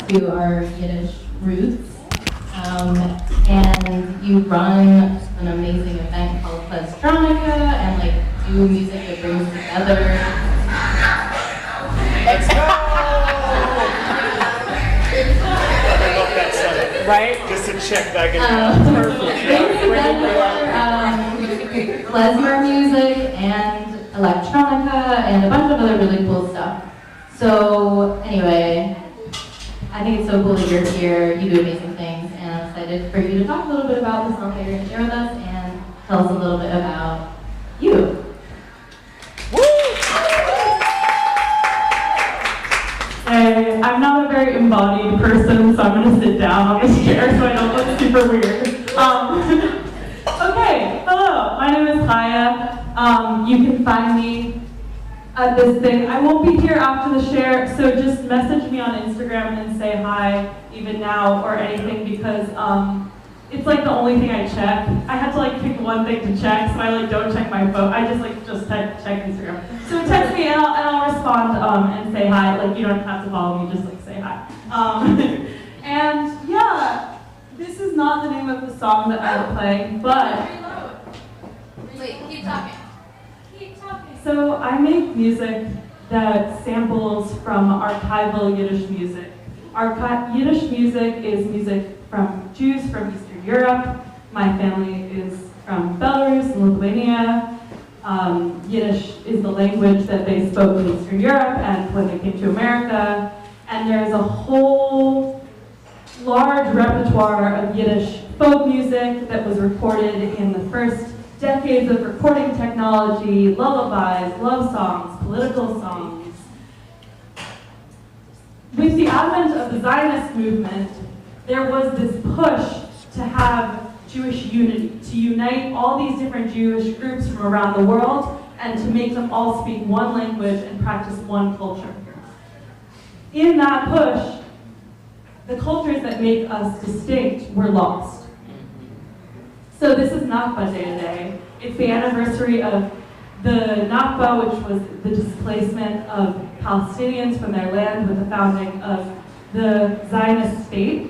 to our Yiddish roots. And you run an amazing event called Plestronica and like do music that brings together. Let's go! Right? Just to check back in. Brings together klezmer music and electronica and a bunch of other really cool stuff. So anyway, I think it's so cool that you're here. You do amazing things, and I'm excited for you to talk a little bit about the song that you're going to share with us and tell us a little bit about you. Hey, I'm not a very embodied person, so I'm going to sit down on this chair so I don't look super weird. Okay, hello, my name is Kaya. You can find me at this thing. I won't be here after the share, so just message me on Instagram and say hi, even now, or anything, because it's like the only thing I check. I had to like pick one thing to check, so I like don't check my phone. I just check Instagram. So text me and I'll respond and say hi. Like you don't have to follow me, just like say hi. And yeah, this is not the name of the song that I would play, but Wait, keep talking. Keep talking. so I make music that samples from archival Yiddish music. Yiddish music is music from Jews from Eastern Europe. My family is from Belarus and Lithuania. Yiddish is the language that they spoke in Eastern Europe and when they came to America. And there's a whole large repertoire of Yiddish folk music that was recorded in the first decades of recording technology, lullabies, love songs, political songs. With the advent of the Zionist movement, there was this push to have Jewish unity, to unite all these different Jewish groups from around the world and to make them all speak one language and practice one culture. In that push, the cultures that make us distinct were lost. So this is Nakba Day today. It's the anniversary of the Nakba, which was the displacement of Palestinians from their land with the founding of the Zionist state.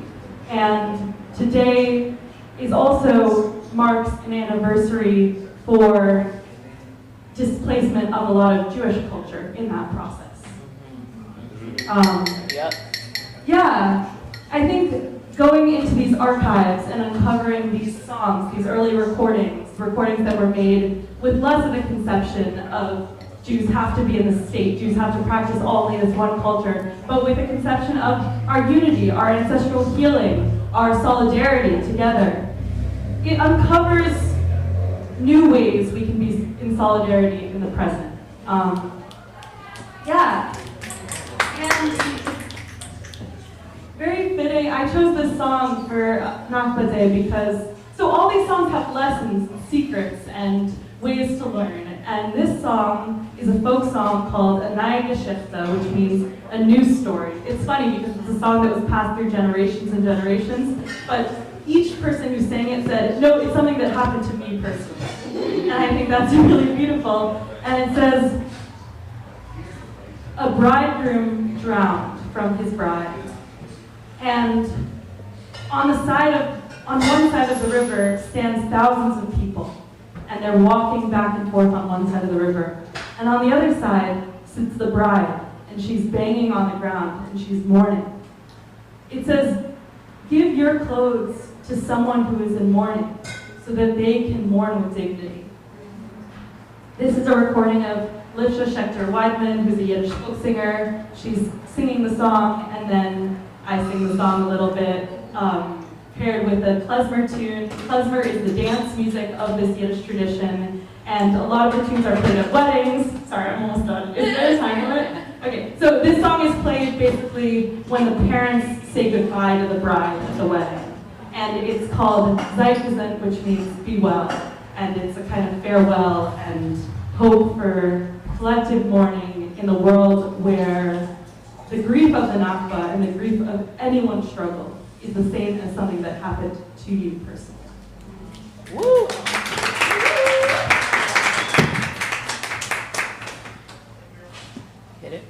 And today is also marks an anniversary for displacement of a lot of Jewish culture in that process. Yeah, I think going into these archives and uncovering these songs, these early recordings that were made with less of a conception of Jews have to be in the state, Jews have to practice all as one culture, but with a conception of our unity, our ancestral healing, our solidarity together. It uncovers new ways we can be in solidarity in the present. Yeah. And very fitting, I chose this song for Nakba Day because, so all these songs have lessons, and secrets, and ways to learn. And this song is a folk song called A Naya Geschichte, which means a new story. It's funny because it's a song that was passed through generations and generations, but each person who sang it said, no, it's something that happened to me personally. And I think that's really beautiful. And it says, a bridegroom drowned from his bride. And on one side of the river stands thousands of people. And they're walking back and forth on one side of the river. And on the other side sits the bride, and she's banging on the ground, and she's mourning. It says, give your clothes to someone who is in mourning, so that they can mourn with dignity. This is a recording of Lifsha Schechter-Weidman, who's a Yiddish folk singer. She's singing the song, and then I sing the song a little bit, paired with a klezmer tune. Klezmer is the dance music of this Yiddish tradition, and a lot of the tunes are played at weddings. Sorry, I'm almost done. Is there a time limit? Okay, so this song is played basically when the parents say goodbye to the bride at the wedding. And it's called Zeitgesund, which means be well. And it's a kind of farewell and hope for collective mourning in the world where the grief of the Nakba and the grief of anyone's struggle is the same as something that happened to you personally. Woo! Hit it.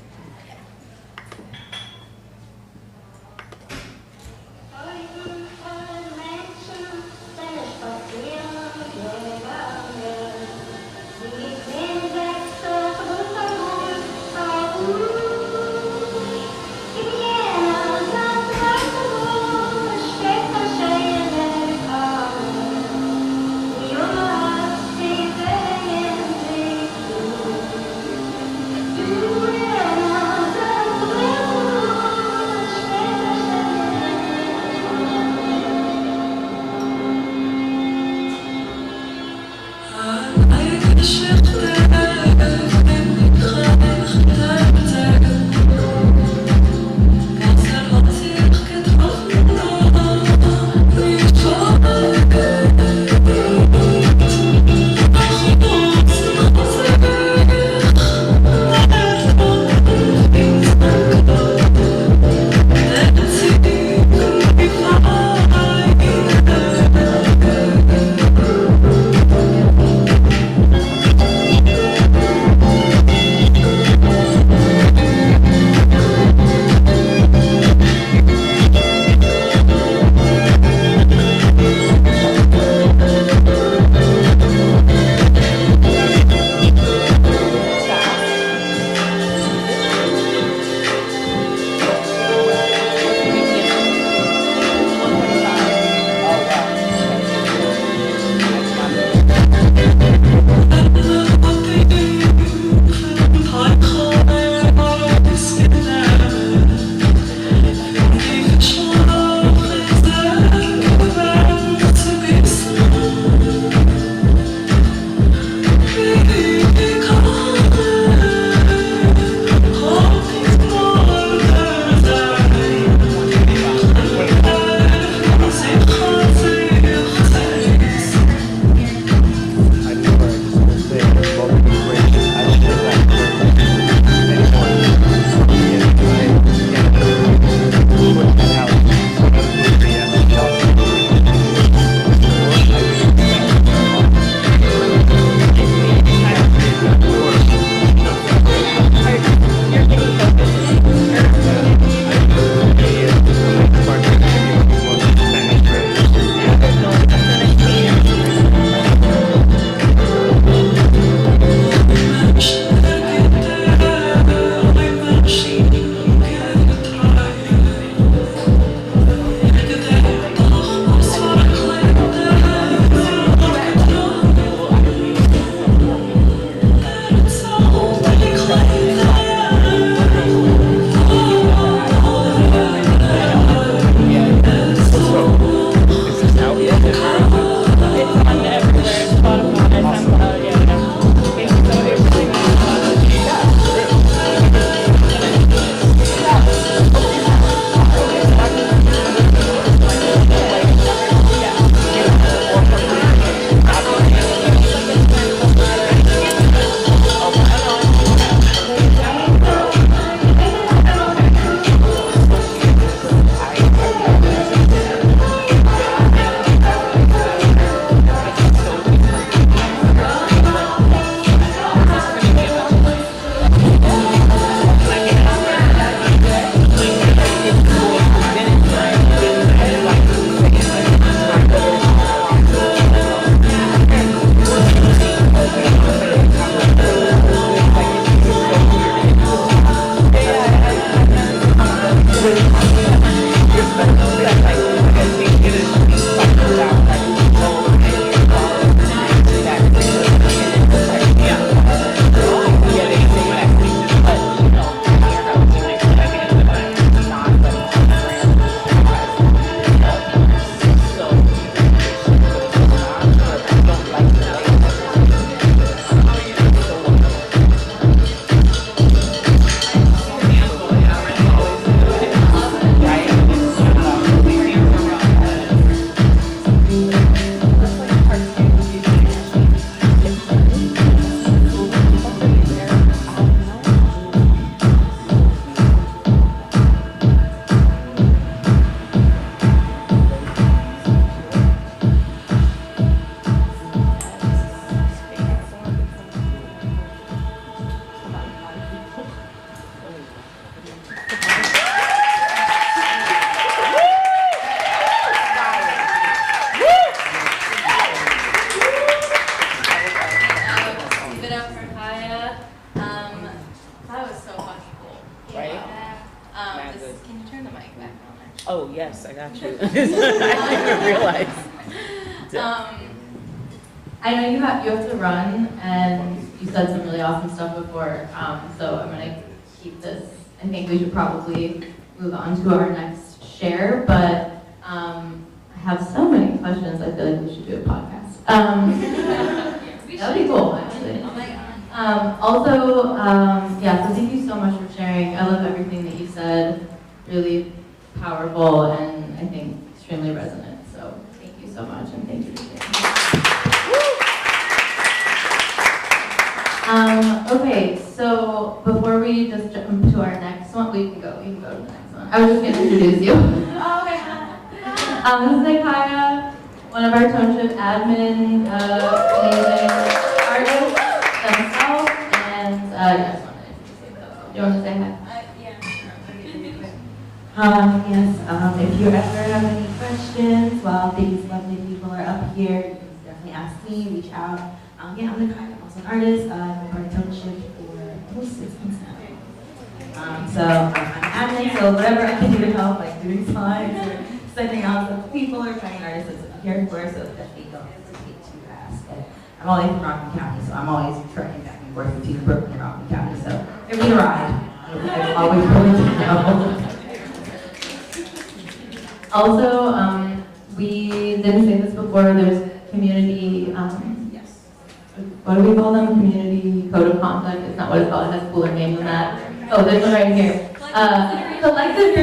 I didn't realize. I know you have to run, and you said some really awesome stuff before, so I'm gonna keep this. I think we should probably move on to our next share, but I have so many questions. I feel like we should do a podcast. That would be cool, actually. Also, yeah, so thank you so much for sharing. I love everything that you said. Really powerful and I think extremely resonant. So thank you so much, and thank you for sharing. Okay, so before we just jump to our next one, we can go to the next one. I was just gonna introduce you. Oh, okay. This is Ikaya, one of our township admin, amazing artists themselves, and yeah, I just wanted to introduce you. Do you want to say hi? Yeah. Yes, if you ever have any questions while these lovely people are up here, you can definitely ask me, reach out. Yeah, I'm I'm also an artist. I've been part of Township for almost 6 months now. So I'm admin, so whatever I can do to help, like doing slides or sending out to people or training artists, that's what I'm here for, so definitely don't hesitate to ask. And I'm always from Rockland County, so I'm always trekking back and forth between Brooklyn and Rockland County, so give me a ride. I'm always willing to go. Also, we didn't say this before, there's community, Yes. what do we call them? Community code of conduct. It's not what it's called. It has a cooler name than that. Oh, there's one right here. Collective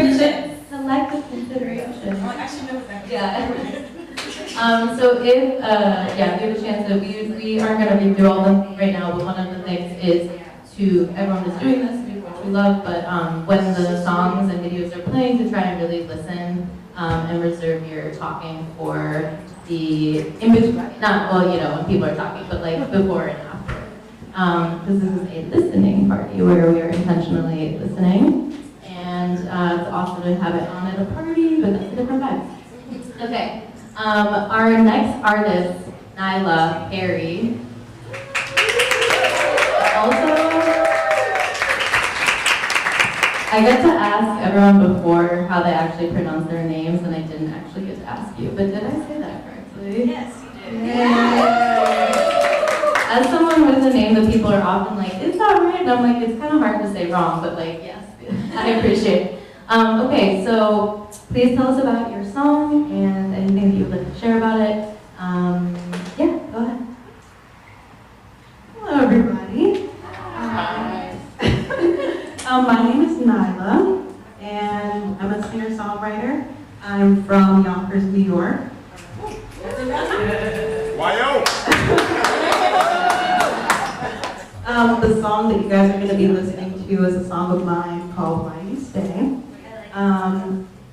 consideration. Oh, I should know what that is. Yeah. So if yeah, if you have a chance to, we aren't going to read through all of them right now, but one of the things is to everyone who's doing this, which we love, but when the songs and videos are playing, to try and really listen and reserve your talking for the in between, not, well, you know, when people are talking, but like before and after. Because this is a listening party where we are intentionally listening. And it's awesome to have it on at a party, but that's a different vibe. Okay, our next artist, Nyla Perry. Also, I get to ask everyone before how they actually pronounce their names, and I didn't actually get to ask you, but did I say that correctly? Yes, you did. As someone with a name that people are often like, is that right? And I'm like, it's kind of hard to say wrong, but like, yes, I appreciate it. Okay, so please tell us about your song and anything that you would like to share about it. Yeah, go ahead. Hello, everybody. Hi. My name is Nyla, and I'm a singer-songwriter. I'm from Yonkers, New York. Why-o? The song that you guys are going to be listening to is a song of mine called Why You Stay.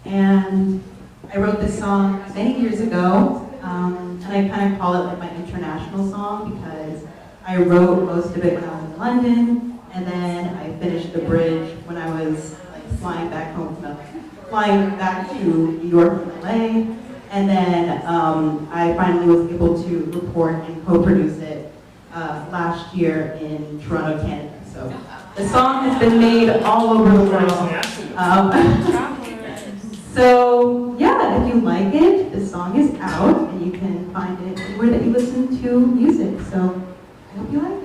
And I wrote this song many years ago, and I kind of call it like my international song because I wrote most of it when I was in London, and then I finished the bridge when I was like flying back to New York from LA, and then I finally was able to record and co-produce it last year in Toronto, Canada. So the song has been made all over the world. So yeah, if you like it, the song is out, and you can find it anywhere that you listen to music. So I hope you like it.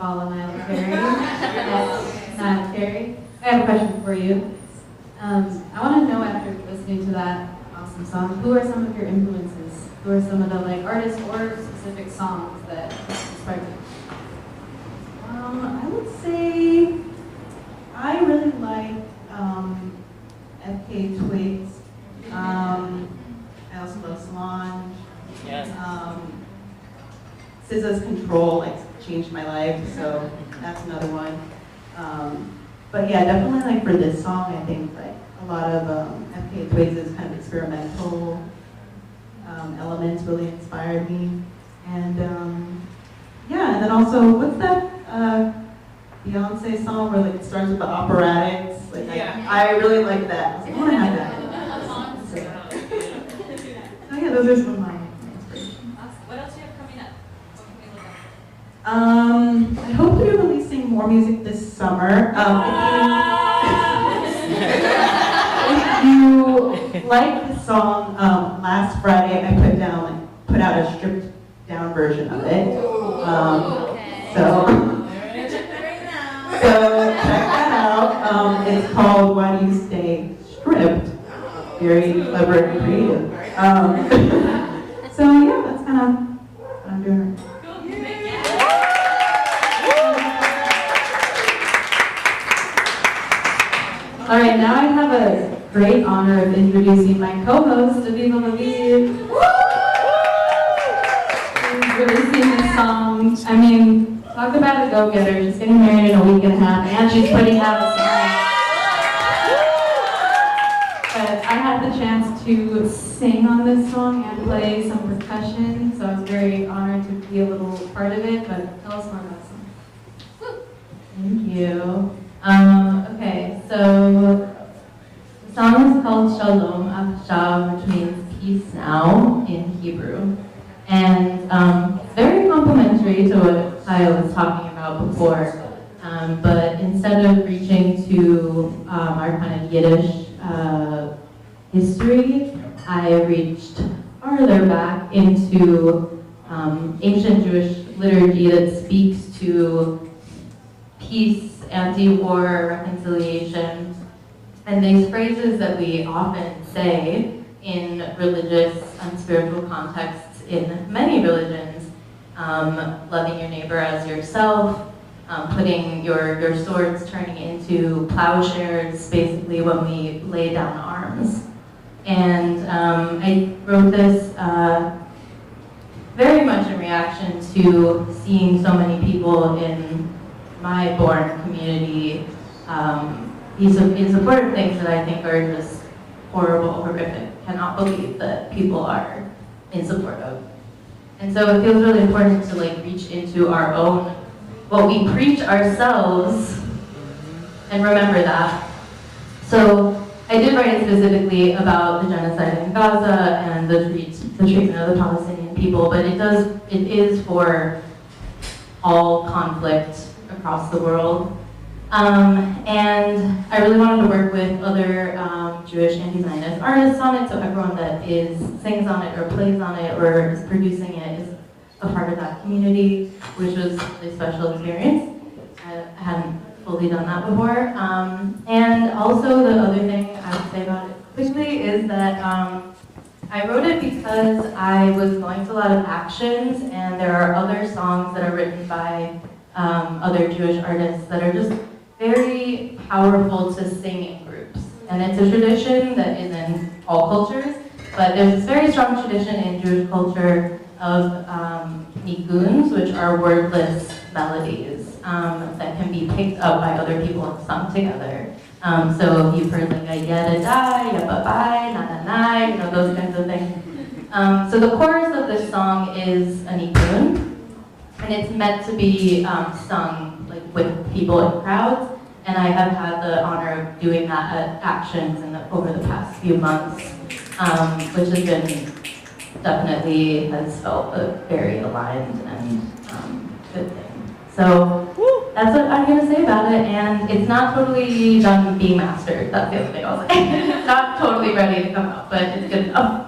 all a mile of Terry. Not Terry. I have a question for you. I want to know after listening to that awesome song, who are some of your influences? Who are some of the like artists or specific songs that inspired you? I would say I really like FK Twigs. I also love Solange. Yes. SZA's Control changed my life, so that's another one. But yeah, definitely like for this song, I think like a lot of FK Twigs' kind of experimental elements really inspired me. And yeah, and then also what's that Beyonce song where like it starts with the operatics? Like I really like that. I was like, I want to have that. So yeah, those are some of my inspirations. What else do you have coming up? What can we look up? I hope to be releasing more music this summer. If you like the song, last Friday I put out a stripped down version of it. So check that out. It's called Why Do You Stay Stripped? Very clever and creative. So yeah, that's kind of what I'm doing right now. All right, now I have a great honor of introducing my co-host, Aviva Laviv. She's releasing this song. I mean, talk about a go-getter. She's getting married in a week and a half, and she's putting out a song. But I had the chance to sing on this song and play some percussion, so I was very honored to be a little part of it. But tell us more about the song. Thank you. Okay, so the song is called Shalom Achshav, which means peace now in Hebrew. And it's very complementary to what Kyle was talking about before. But instead of reaching to our kind of Yiddish history, I reached farther back into ancient Jewish liturgy that speaks to peace, anti-war, reconciliation, and these phrases that we often say in religious and spiritual contexts in many religions, loving your neighbor as yourself, putting your swords turning into plowshares, basically when we lay down arms. And I wrote this very much in reaction to seeing so many people in my born community in support of things that I think are just horrible, horrific. Cannot believe that people are in support of. And so it feels really important to like reach into our own, what we preach ourselves, and remember that. So I did write it specifically about the genocide in Gaza and the treatment of the Palestinian people, but it is for all conflict across the world. And I really wanted to work with other Jewish anti-Zionist artists on it, so everyone that sings on it or plays on it or is producing it is a part of that community, which was a really special experience. I hadn't fully done that before. And also the other thing I would say about it quickly is that I wrote it because I was going to a lot of actions, and there are other songs that are written by other Jewish artists that are just very powerful to sing in groups. And it's a tradition that is in all cultures, but there's this very strong tradition in Jewish culture of niguns, which are wordless melodies that can be picked up by other people and sung together. So you've heard like a yada-da, yababai, na-na-na, those kinds of things. So the chorus of this song is a nigun, and it's meant to be sung like with people in crowds. And I have had the honor of doing that at actions over the past few months, which has been has felt very aligned and good thing. So that's what I'm going to say about it, and it's not totally done being mastered. That's the other thing I'll say. It's not totally ready to come out, but it's good enough.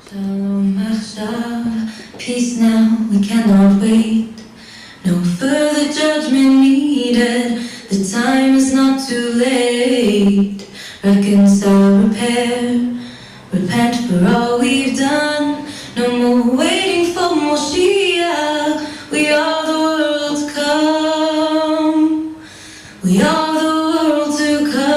Shalom. Peace now, we cannot wait. No further judgment needed. The time is not too late. Reconcile, repair, repent for all we've done. No more waiting for Moshiach. We are the world to come. We are the world to come.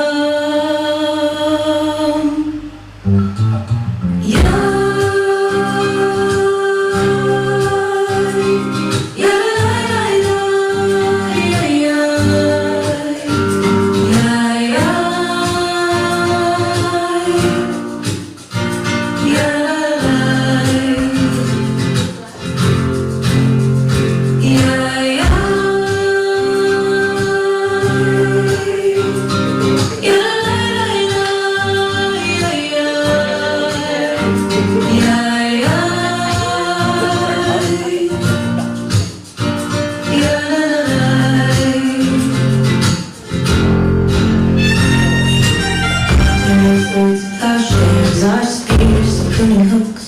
Our spears and pruning hooks.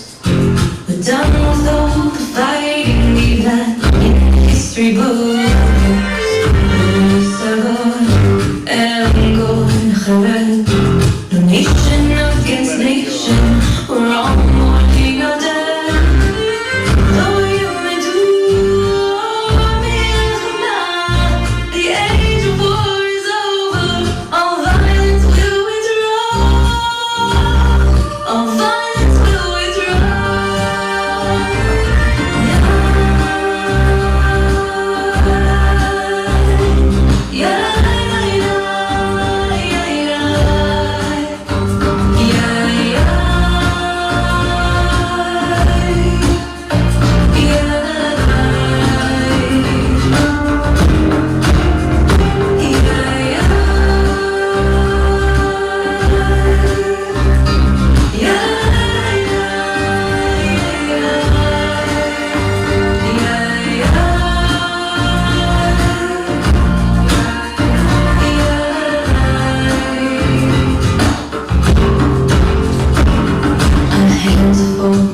We're done with all the fighting we've had in history books. No nation against nation. We're all mourning our dead. Though you may do the age of war is over. All violence will withdraw. All violence will withdraw.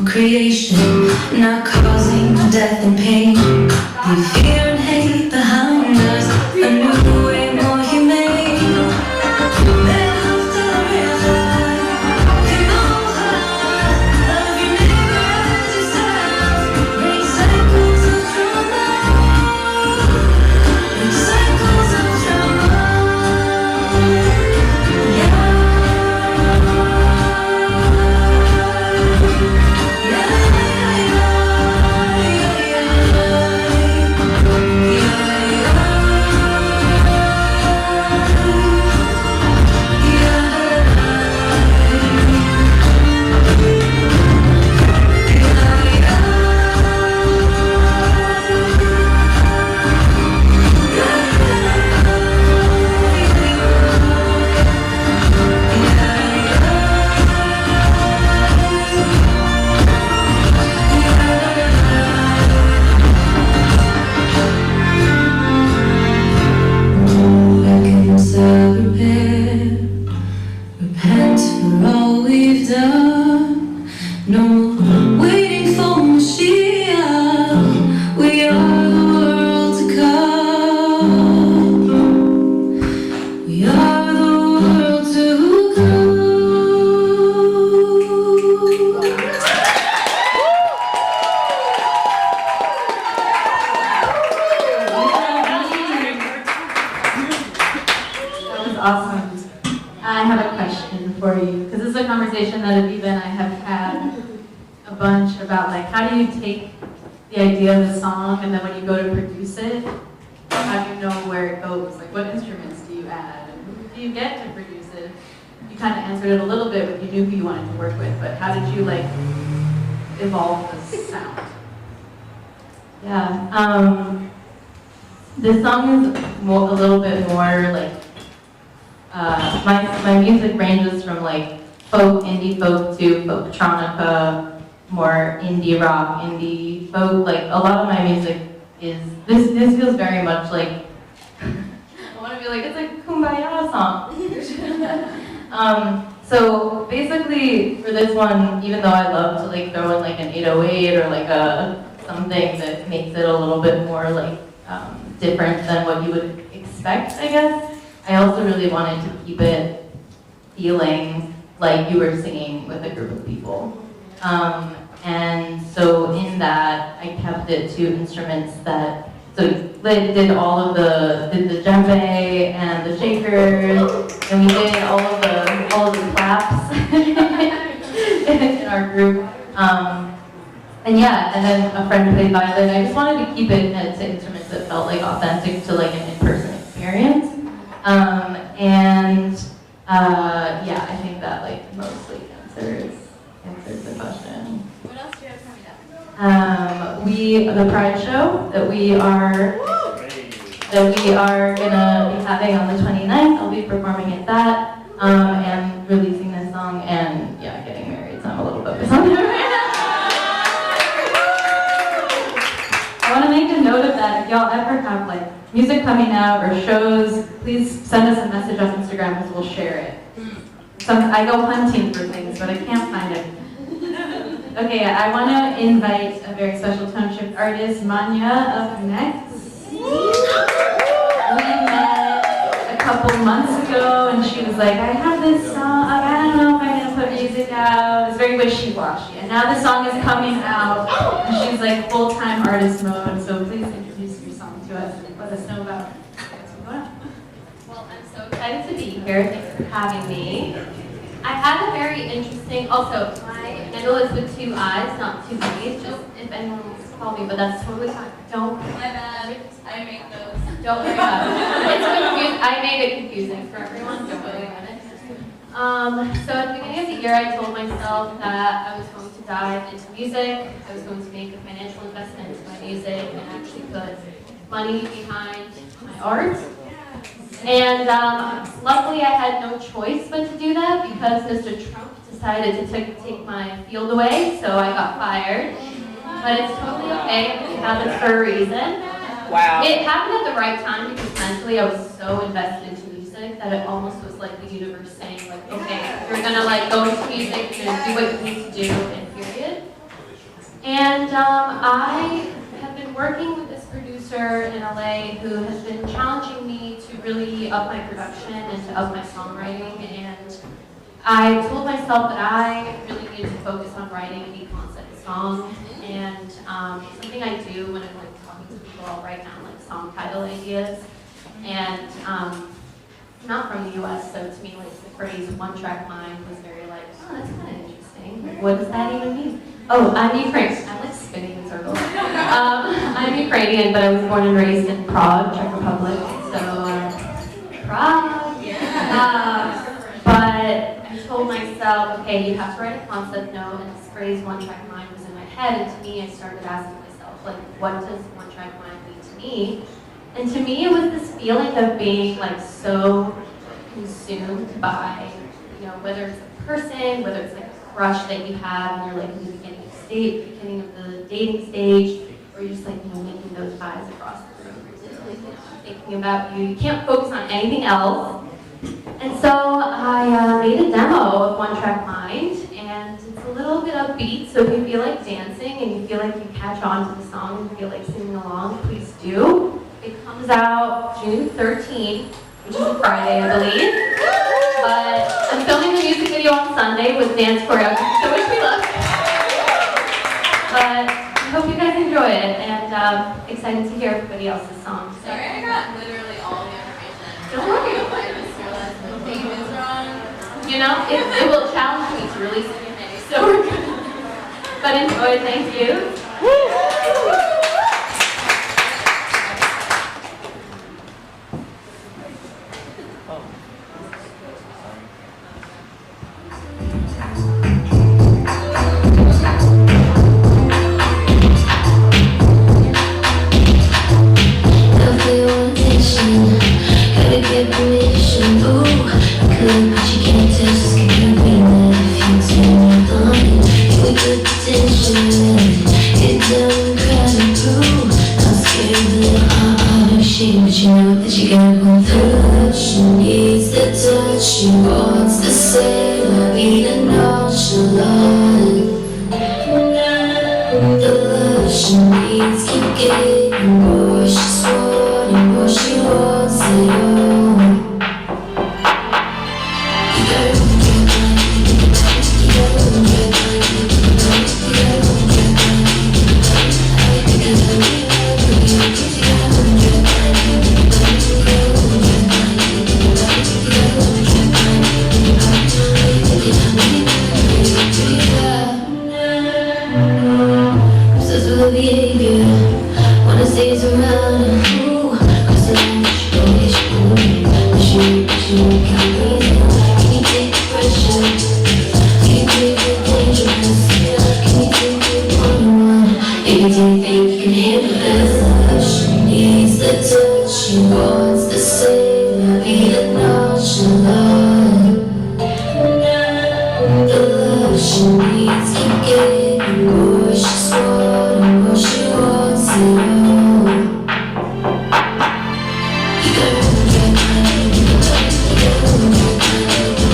Creation, not causing death and pain. Leave fear and hate behind us. A new way, more humane. Love your neighbor as yourself. Break cycles of trauma. Break cycles of trauma. Repent for all we've done. No more waiting for Mashiach. We are the world to come. We are the world to come. That was awesome. I have a question for you, because this is a conversation that Aviva and I have had a bunch about, like, how do you take the idea of the song and then when you go to produce it, how do you know where it goes? Like, what instruments do you add? And who do you get to produce it? You kind of answered it a little bit when you knew who you wanted to work with, but how did you, like, evolve the sound? Yeah, this song is a little bit more like, my music ranges from like folk, indie folk to folktronica, more indie rock, indie folk. Like a lot of my music is, this feels very much like, I want to be like, it's a kumbaya song. So basically, for this one, even though I love to like throw in like an 808 or like something that makes it a little bit more like different than what you would expect, I guess, I also really wanted to keep it feeling like you were singing with a group of people. And so in that, I kept it to instruments that, so they did all of did the djembe and the shakers, and we did all of the claps in our group. And yeah, and then a friend played violin. I just wanted to keep it to instruments that felt like authentic to like an in-person experience. Yeah, I think that like mostly answers the question. What else do you have coming up? The Pride show that we are gonna be having on the 29th. I'll be performing at that, and releasing this song, and yeah, getting married, so I'm a little focused on that. I want to make a note of that. If y'all ever have like music coming out or shows, please send us a message on Instagram because we'll share it. I go hunting for things, but I can't find it. Okay, I want to invite a very special tone shift artist, Manya, up next. We met a couple months ago, and she was like, I have this song, I don't know if I'm going to put music out. It's very wishy-washy. And now the song is coming out, and she's like full-time artist mode, so please introduce your song to us and let us know about what's going on. Well, I'm so excited to be here. Thanks for having me. I had a very interesting, also, my handle is with 2 eyes, not 2 E's, just if anyone wants to call me, but that's totally fine. Don't. My bad. I make those. Don't worry about it. It's confusing. I made it confusing for everyone. Don't worry about it. So at the beginning of the year, I told myself that I was going to dive into music. I was going to make a financial investment into my music and actually put money behind my art. And luckily, I had no choice but to do that because Mr. Trump decided to take my field away, so I got fired. But it's totally okay. It happens for a reason. Wow. It happened at the right time because mentally I was so invested into music that it almost was like the universe saying, like, okay, you're gonna like go into music, you're gonna do what you need to do, and period. And I have been working with this producer in LA who has been challenging me to really up my production and to up my songwriting. And I told myself that I really needed to focus on writing a beat concept song. And something I do when I'm like talking to people, I'll write down like song title ideas. And I'm not from the US, so to me like the phrase one track mind was very like, oh, that's kind of interesting. What does that even mean? Oh, I'm Ukrainian. I'm like spinning in circles. I'm Ukrainian, but I was born and raised in Prague, Czech Republic. So Prague. But I told myself, okay, you have to write a concept note, and this phrase one track mind was in my head. And to me, I started asking myself, like, what does one track mind mean to me? And to me, it was this feeling of being like so consumed by, you know, whether it's a person, whether it's like a crush that you have, and you're like in the beginning of the dating stage, or you're just like, you know, making those eyes across the room, like, you know, thinking about you. You can't focus on anything else. And so I made a demo of One Track Mind, and it's a little bit upbeat, so if you feel like dancing and you feel like you catch on to the song and you feel like singing along, please do. It comes out June 13th, which is a Friday, I believe. But I'm filming the music video on Sunday with dance choreography, so wish me luck. But I hope you guys enjoy it, and excited to hear everybody else's songs. Sorry, I got literally all the information. Don't worry. I just realized the name is wrong. You know, it will challenge me to really sing your name, so we're good. But enjoy, thank you. Gotta get permission, ooh, I could, but you can't tell, just keep it green. If you turn your thumb, we put attention, get down, crowded through. I'm scared of the little shit, but you know that you gotta go through. She needs the touch, she wants the same. The love she needs keep getting more. She's wanting more, she wants it all. You gotta get money, you gotta get money, you gotta get money. Obsessed with her behavior, wanna stay around. Cause the she can't breathe. Can you take the pressure? Can you take the dangerous? Can you take the one-on-one? Baby, do you think you can handle this? She needs the touch, she wants the same. Be the nonchalant. The love she needs keep getting more. She's wanting more, she wants it all. You gotta get money, you gotta get money, you gotta get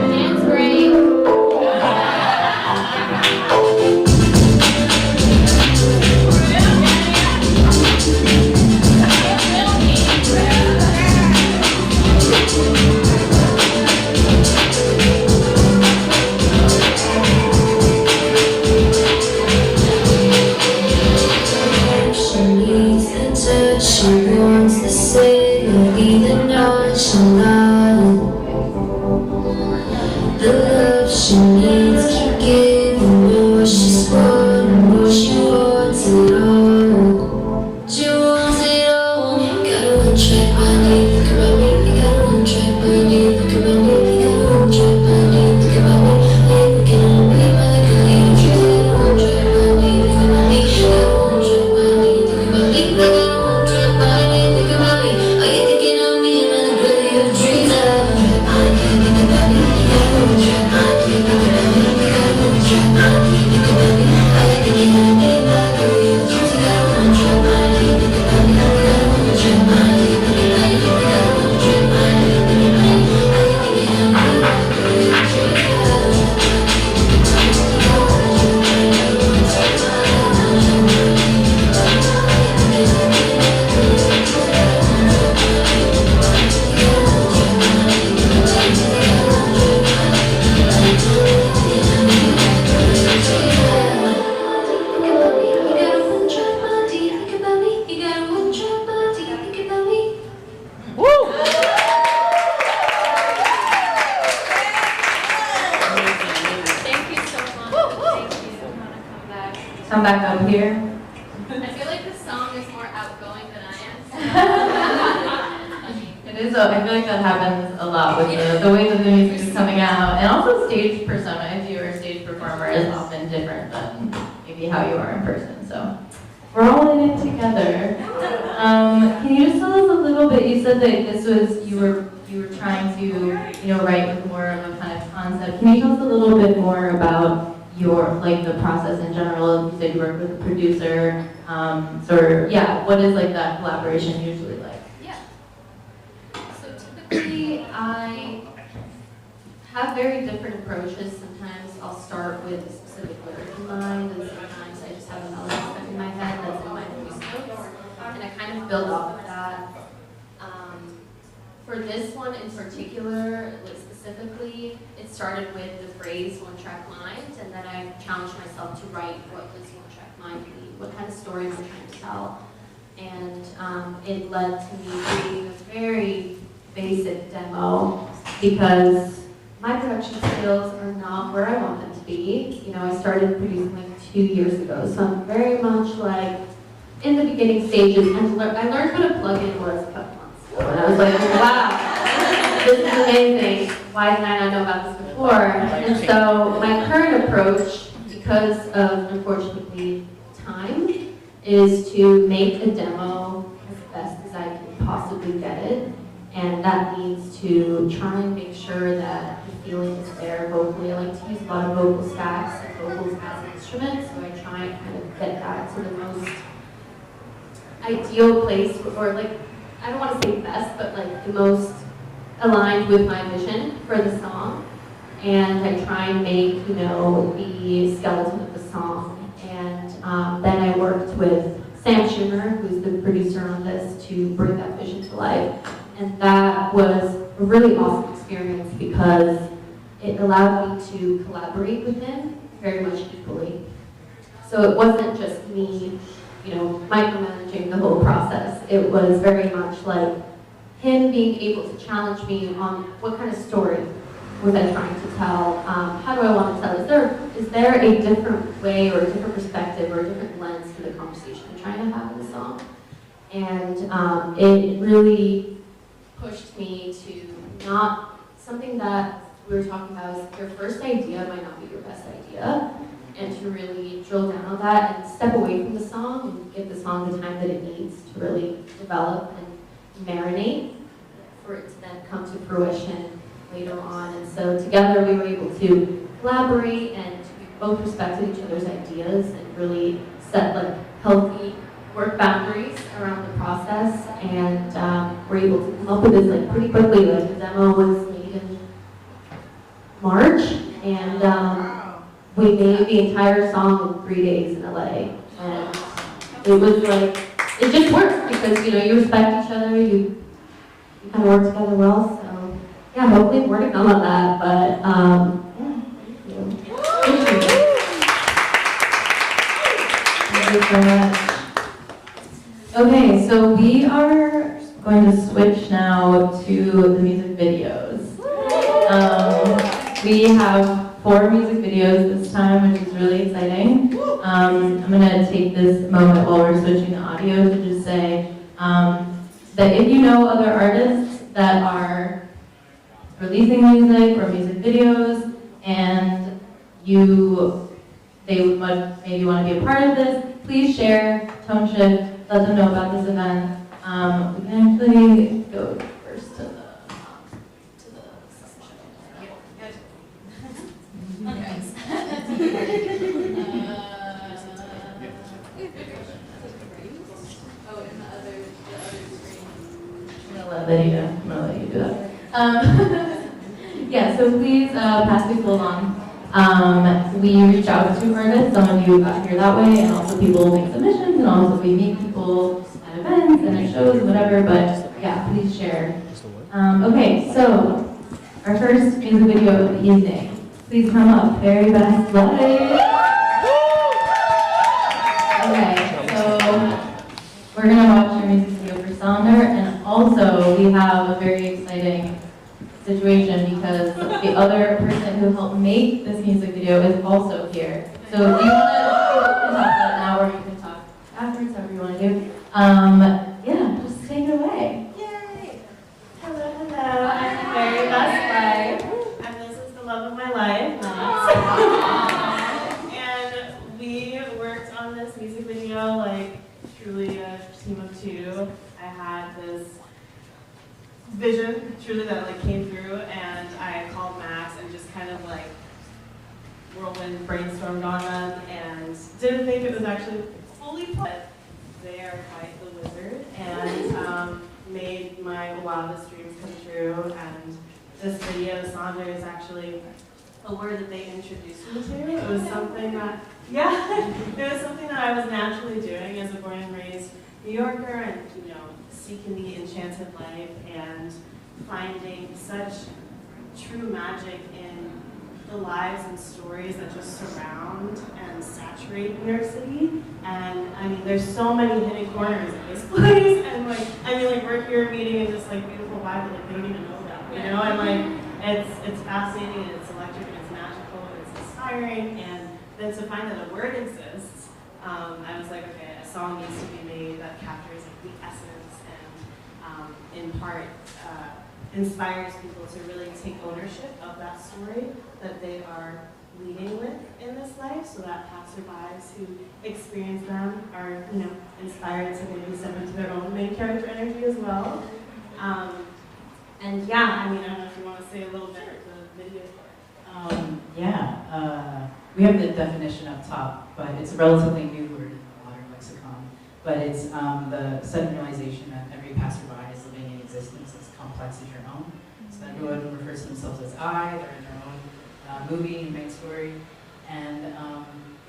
Dance break. She needs the touch, she wants the same. Be the nonchalant. The love she needs keep giving more. She's wanting more, she wants it all. She wants it all. Gotta untrack my knee, think about me. You gotta untrack my knee, think about me. You gotta untrack my knee, think about me. Ain't looking at me, my girl, you gotta untrack my knee, think about me. You gotta untrack my knee, think about me. You gotta untrack my knee, think about me. Are you thinking of me, my girl, your dreams are? I can't think about me. You gotta untrack my knee, think about me. You gotta untrack my knee, think about me. Are you thinking of me, my girl, your dreams? You gotta untrack my knee, think about me. You gotta untrack my knee, think about me. You gotta untrack my knee, think about me. Are you thinking of me, my girl, your dreams are? Thank you so much. Thank you. I want to come back. Come back up here. I feel like this song is more outgoing than I am. It is, I feel like that happens a lot with the way that the music is coming out. And also stage persona, if you are a stage performer, is often different than maybe how you are in person. So we're all in it together. Can you just tell us a little bit, you said that this was, you were trying to, write with more of a kind of concept. Can you tell us a little bit more about the process in general? You said you work with a producer, what is that collaboration usually like? Yeah. So typically, I have very different approaches. Sometimes I'll start with a specific lyric in mind, and sometimes I just have a melody stuck in my head that's in my voice notes, and I kind of build off of that. For this one in particular, specifically, it started with the phrase one-track mind, and then I challenged myself to write what does one-track mind mean, what kind of story am I trying to tell, and it led to me creating a very basic demo because my production skills are not where I want them to be. I started producing 2 years ago, so I'm very much in the beginning stages, and I learned what a plug-in was a couple months ago, and I was like, wow, this is amazing. Why didn't I not know about this before? And so my current approach, because of, unfortunately, time, is to make a demo as best as I can possibly get it. And that means to try and make sure that the feeling is there vocally. I like to use a lot of vocal stacks and vocals as instrument, so I try and kind of get that to the most ideal place, or like, I don't want to say best, but like the most aligned with my vision for the song. And I try and make, you know, the skeleton of the song. And then I worked with Sam Schumer, who's the producer on this, to bring that vision to life. And that was a really awesome experience because it allowed me to collaborate with him very much equally. So it wasn't just me, you know, micromanaging the whole process. It was very much like him being able to challenge me on what kind of story was I trying to tell? How do I want to tell? Is there a different way or a different perspective or a different lens to the conversation I'm trying to have in the song? And it really pushed me to not, something that we were talking about is your first idea might not be your best idea, and to really drill down on that and step away from the song and give the song the time that it needs to really develop and marinate for it to then come to fruition later on. And so together we were able to collaborate and we both respected each other's ideas and really set like healthy work boundaries around the process, and we're able to come up with this like pretty quickly. Like the demo was made in March, and we made the entire song in 3 days in LA. And it was like, it just worked because, you know, you respect each other, you kind of work together well. So yeah, hopefully more to come on that, but yeah, thank you. Thank you so much. Okay, so we are going to switch now to the music videos. We have 4 music videos this time, which is really exciting. I'm going to take this moment while we're switching the audio to just say that if you know other artists that are releasing music or music videos and they would maybe want to be a part of this, please share, tone shift, let them know about this event. We can actually go first to the I'm gonna let you do that. Yeah, so please pass these along. We reach out to artists, some of you got here that way, and also people make submissions, and also we meet people at events and at shows, whatever, but yeah, please share. Okay, so our first music video of the evening. Please come up, Very Best Live. Okay, so we're gonna watch your music video for Sonder, and also we have a very exciting situation because the other person who helped make this music video is also here. So if you want to talk about it now, or you can talk afterwards, however you want to do. Yeah, just take it away. Yay! Hello, hello. I'm Very Best Life, and this is the love of my life. And we worked on this music video like truly a team of 2. I had this vision truly that like came through, and I called Max and just kind of like whirlwind brainstormed on them and didn't think it was actually fully put. They are quite the wizard and made my wildest dreams come true. And this video, Sonder, is actually a word that they introduced me to. It was something that, yeah, it was something that I was naturally doing as a born and raised New Yorker, and you know, seeking the enchanted life and finding such true magic in the lives and stories that just surround and saturate New York City. And I mean, there's so many hidden corners in this place, and like, I mean, like we're here meeting in this like beautiful vibe, but like they don't even know that, you know? And like, it's fascinating, and it's electric, and it's magical, and it's inspiring, and then to find that a word exists, I was like, okay, a song needs to be made that captures like the essence and in part inspires people to really take ownership of that story that they are leading with in this life, so that passerbys who experience them are, you know, inspired to maybe step into their own main character energy as well. And yeah, I mean, I don't know if you want to say a little bit of the video. Yeah. we have the definition up top, but it's a relatively new word in the modern lexicon. But it's the sudden realization that every passerby is living in existence as complex as your own. So everyone refers to themselves as I, they're in their own movie and main story. And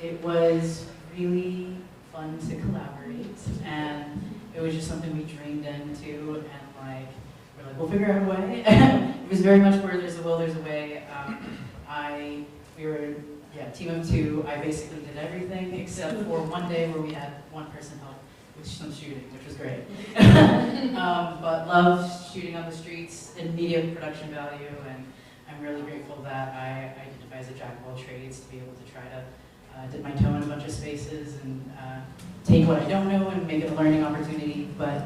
it was really fun to collaborate, and it was just something we dreamed into, and like, we're like, we'll figure out a way. It was very much where there's a will, there's a way. We were, team of two. I basically did everything except for one day where we had one person help with some shooting, which was great. But loved shooting on the streets, immediate production value, and I'm really grateful that I identify as a jack of all trades to be able to try to dip my toe in a bunch of spaces and take what I don't know and make it a learning opportunity. But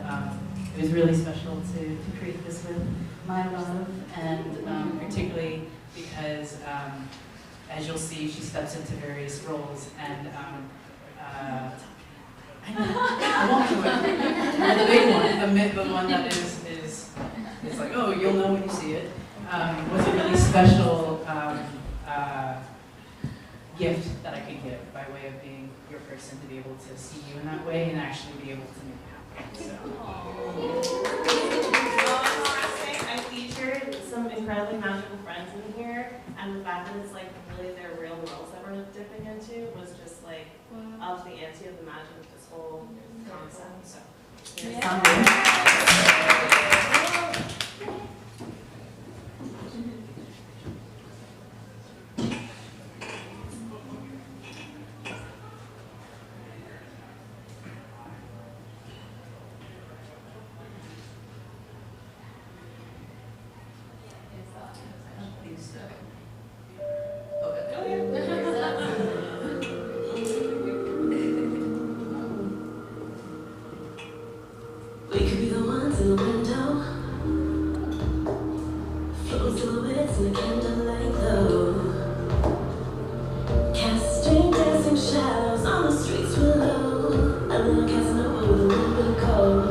it was really special to create this with my love, and particularly because, as you'll see, she steps into various roles, and I won't do it. The big one, the one that is like, oh, you'll know when you see it, was a really special gift that I could give by way of being your person, to be able to see you in that way and actually be able to make it happen. I featured some incredibly magical friends in here, and the fact that it's like really their real worlds that we're dipping into was just like up the ante of the magic of this whole concept. So, We could be the ones in the window, floating silhouettes in the candlelight glow, casting dancing shadows on the streets below. A little Casanova with a little bit of cold.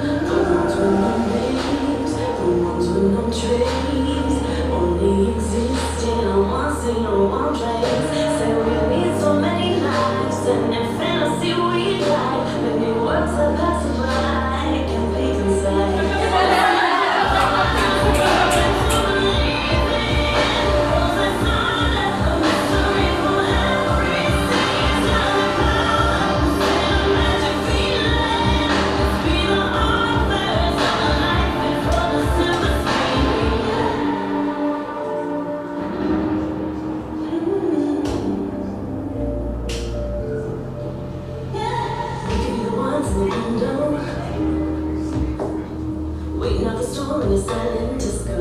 The ones with no names, the ones with no trace, only existing on one scene or one place. Say we need so many lives, and in fantasy we lie. Many words that pass by can be inside. Waiting out the storm in a silent disco.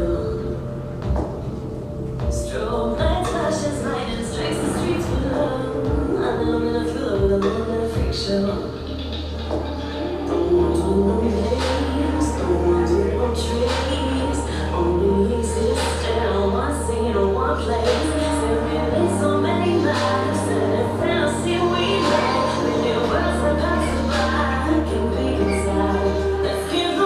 Strobe lights flashes light and strikes the streets below. A little bit of thriller with a little bit of freak show. The ones with no names, the ones with no trees, only exist in one scene or one place. There really so many lives, and in fantasy we live. Many worlds that pass by can be inside. Let's give the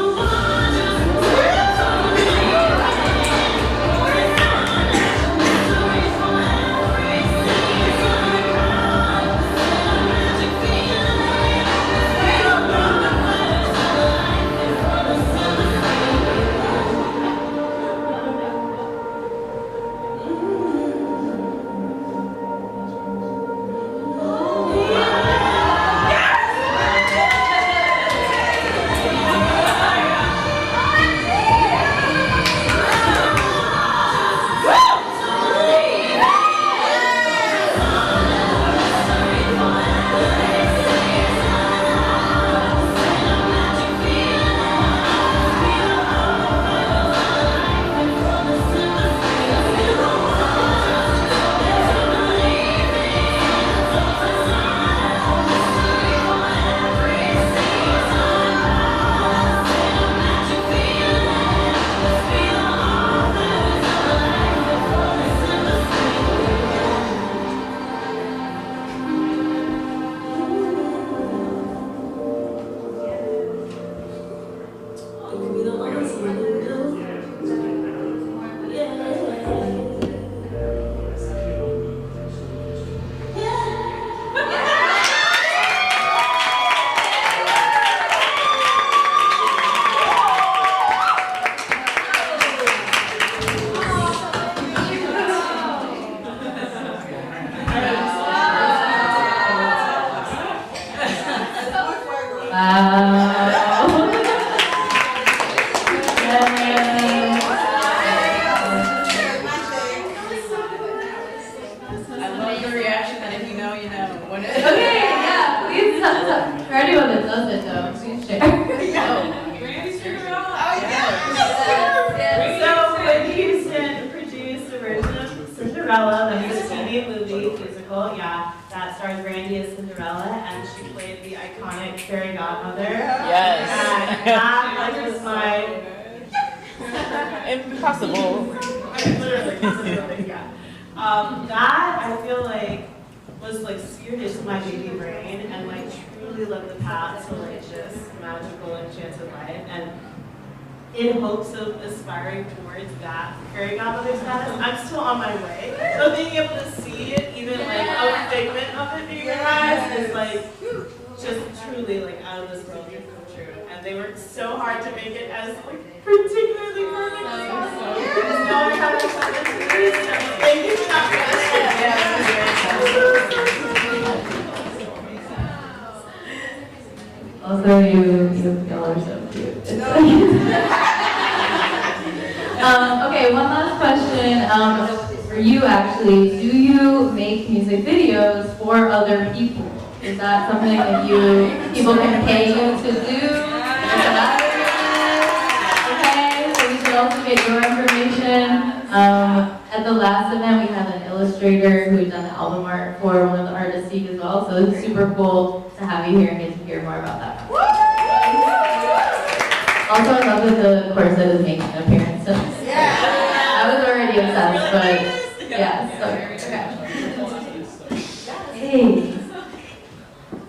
Wow. I love the reaction that if you know, you know. Okay, yeah, please tell. For anyone that does it though, please share. So Whitney Houston produced a version of Cinderella, that was a TV movie musical, yeah, that stars Brandy as Cinderella, and she played the iconic fairy godmother. Yes. And that was my Impossible. literally, yeah. That I feel like was like seared into my baby brain and like truly led the path to like this magical enchanted life, and in hopes of aspiring towards that fairy godmother status. I'm still on my way. So being able to see it, even like a figment of it being realized, is like just truly like out of this world dream come true. And they worked so hard to make it as like particularly perfect as possible. Just knowing how much fun it is. Thank you for that. Also, you y'all are so cute. It's okay, one last question for you actually. Do you make music videos for other people? Is that something that people can pay you to do? Okay, so we should also get your information. At the last event, we had an illustrator who had done the album art for one of the artists Seek as well, so it's super cool to have you here and get to hear more about that. Also, I love that the corset is making an appearance. So I was already obsessed, but yeah, so okay. Hey.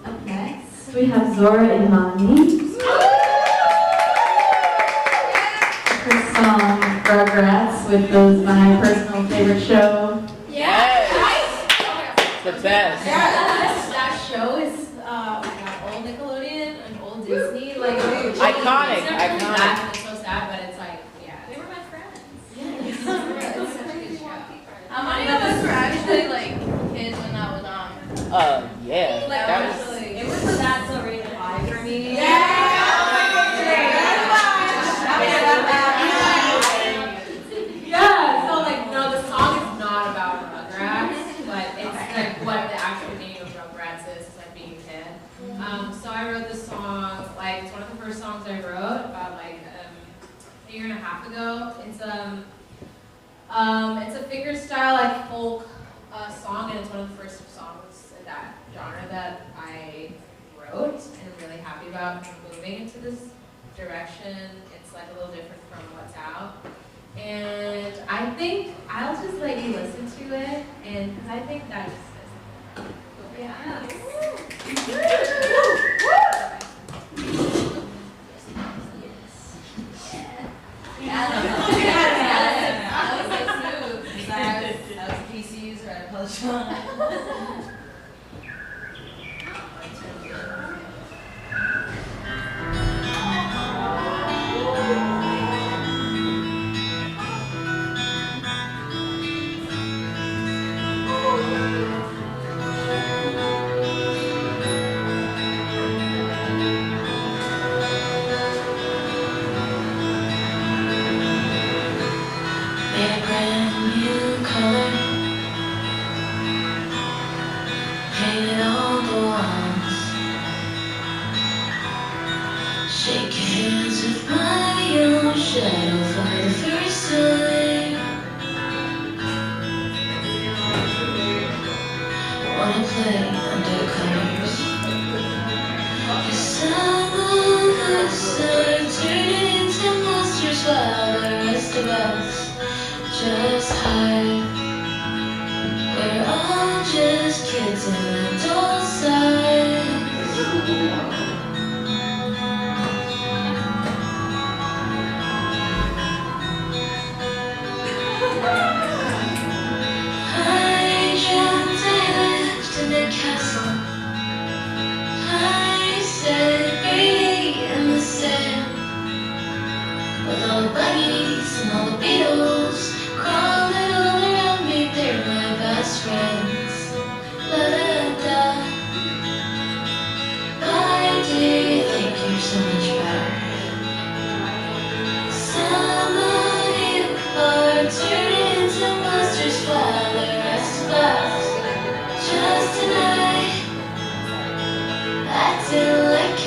Up next, we have Zora Imani. Her song Rugrats, which was my personal favorite show. Yes. The best. That show is old Nickelodeon and old Disney, like Iconic, It's so sad, but it's like, yeah, they were my friends. How many of us were actually like kids when that was on? Yeah. Like, That was. it was that's so rated high for me. Yeah, so like, no, the song is not about Rugrats, but it's like what the actual meaning of Rugrats is like being a kid. So I wrote this song, like it's one of the first songs I wrote about like a year and a half ago. It's a figure style like folk song, and it's one of the first songs in that genre that I wrote, and I'm really happy about moving into this direction. It's like a little different from what's out. And I think I'll just let you listen to it, and because I think that just says yeah. That was so smooth, because I was a PC user at a published one. In a brand new color, painted on the walls. Shake hands with my own shadow for the first time. Wanna play undercovers. 'Cause some of us are turning into monsters while the rest of us just hide. We're all just kids in adult size. I jumped, I lived in the castle. I stayed free in the sand. With all the bunnies and all the beetles crawling all around me, they're my best friends. La da da. I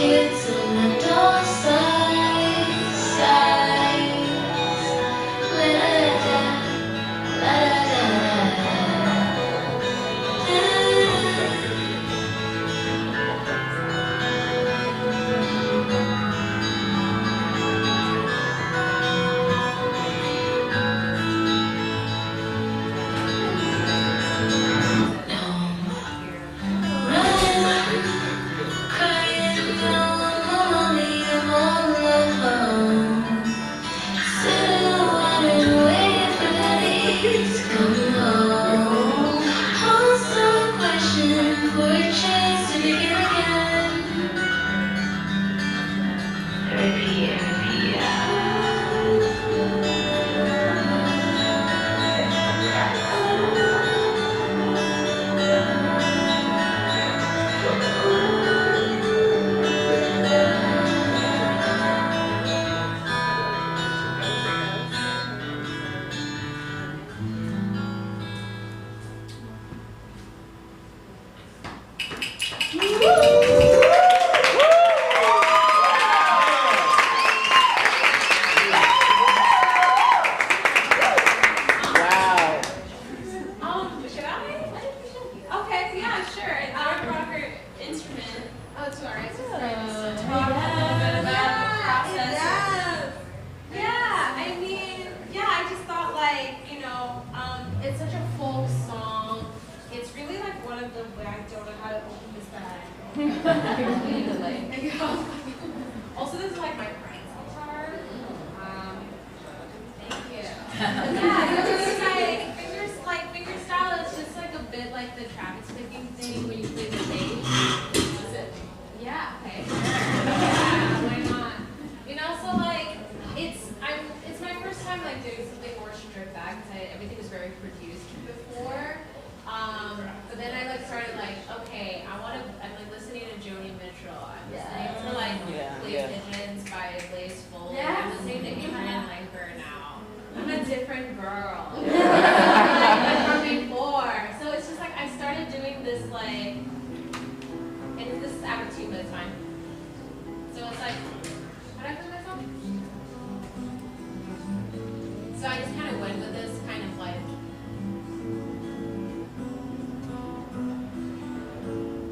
kids on the door side. La-da-da-da, Wow. Should I? Okay, yeah, sure. I brought her instrument. Oh, it's alright. So talk a little bit about the process. Yeah, I mean, yeah, I just thought it's such a folk song. It's really like one of the way I don't know how to open this bag. Also, this is like my friend's guitar. Thank you. Yeah, it's like finger style. It's just like a bit like the traffic sticking thing when you play the bass. Is it? Yeah. Okay. Yeah. Why not? So like it's my first time like doing something more stripped back because everything was very produced before. But then I like started like, okay, I'm like listening to Joni Mitchell. I'm listening to like Play Pigeons by Blaze Foley. I'm listening to Adrienne Langford now. I'm a different girl. From before. So it's just like I started doing this like, and this is out of tune, but it's fine. So it's like, how do I play myself? So I just kind of went with this kind of like,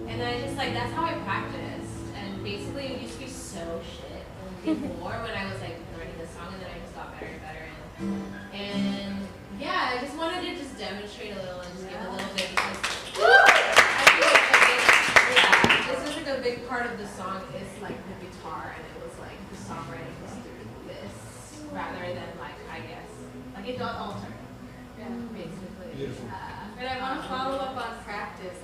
and then I just like, that's how I practiced. And basically it used to be so shit before when I was like learning this song, and then I just got better and better. And yeah, I just wanted to just demonstrate a little and just give a little bit because I feel like this is like a big part of the song is like the guitar, and it was like the songwriting was through this rather than like, I guess, like it don't alter. Yeah, basically. Beautiful. But I want to follow up on practice.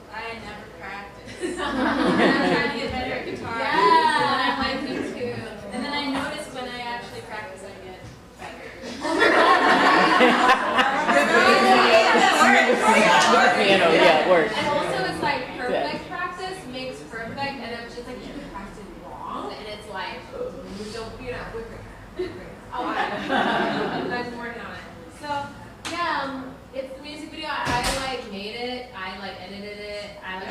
I never practiced. I'm trying to get better at guitar. Yeah, and I'm like, me too. And then I noticed when I actually practice, I get better. Oh my god! Piano, yeah, it works. And also, it's like perfect practice makes perfect, and I'm just like, you can practice wrong, and it's like, don't, oh, I'm working on it. So, yeah, it's the music video. I like made it. I like edited it. I'm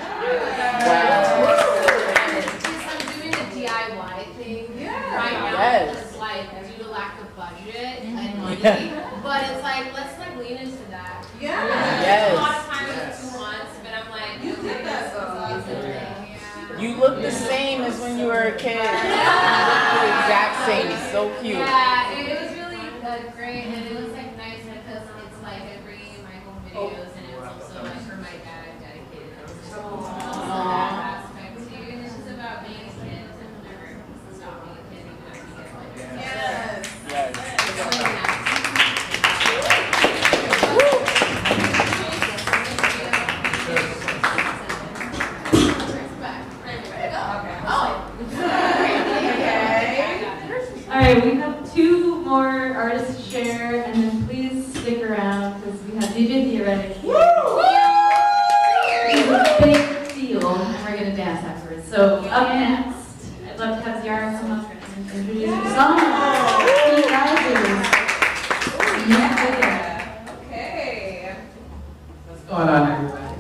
doing a DIY thing right now because like due to lack of budget and money. But it's like let's like lean into that. Yeah. Yes. A lot of time in 2 months, but I'm like, okay, that's awesome. Yeah. You look the same as when you were a kid. The exact same. It's so cute. Yeah, it was really great, and it was like nice because it's like I bring in my home videos, and it's also like for my dad, I dedicated it. So that aspect too, and it's just about being a kid and never stop being a kid even as you get older. Yes. Yes. It's really nice. All right, we have 2 more artists to share, and then please stick around because we have DJ Theoretic here. It's a big deal, and we're gonna dance afterwards. So up next, I'd love to have Ziara come up and introduce her song. He rises. Yeah. Okay. What's going on, everybody?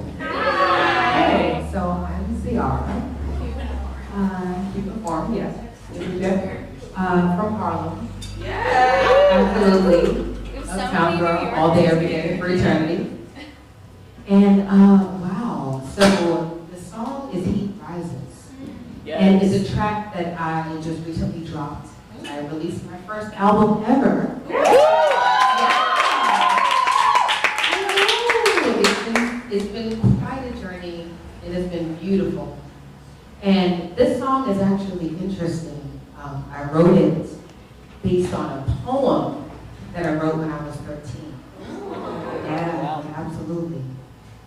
Hey, so I'm Ciara. Keep informed, yes. From Harlem. Absolutely. Uptown girl, all day, every day, for eternity. And wow, so the song is Heat Rises. And it's a track that I just recently dropped. I released my first album ever. It's been quite a journey. It has been beautiful. And this song is actually interesting. I wrote it based on a poem that I wrote when I was 13. Yeah, absolutely.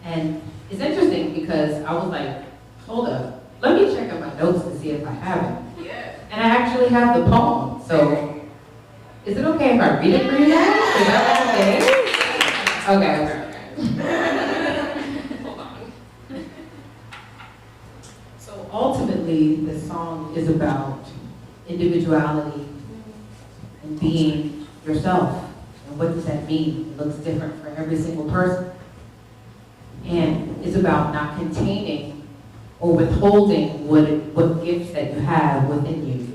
And it's interesting because I was like, hold up, let me check out my notes to see if I have it. And I actually have the poem. So, is it okay if I read it for you guys? Is that okay? Okay. So ultimately, the song is about individuality and being yourself. And what does that mean? It looks different for every single person. And it's about not containing or withholding what gifts that you have within you.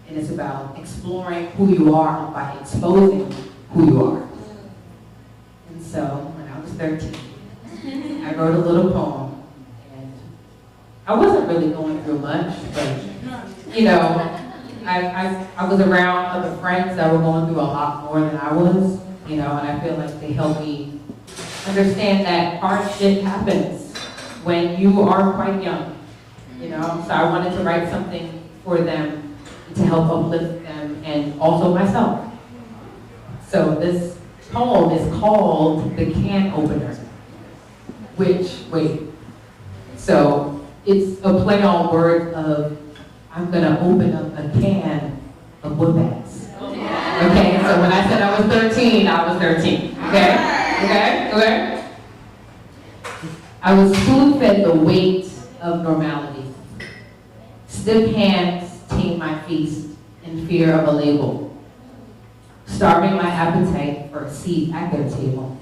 And it's about exploring who you are by exposing who you are. And so, when I was 13, I wrote a little poem. And I wasn't really going through much, but, you know, I was around other friends that were going through a lot more than I was, you know, and I feel like they helped me understand that hard shit happens when you are quite young, you know. So I wanted to write something for them to help uplift them and also myself. So this poem is called The Can Opener, so it's a play on words of I'm gonna open up a can of wood-bats. Okay, so when I said I was 13, I was 13, okay? Okay? I was spoon-fed the weight of normality. Stiff hands tame my feast in fear of a label, starving my appetite for a seat at their table.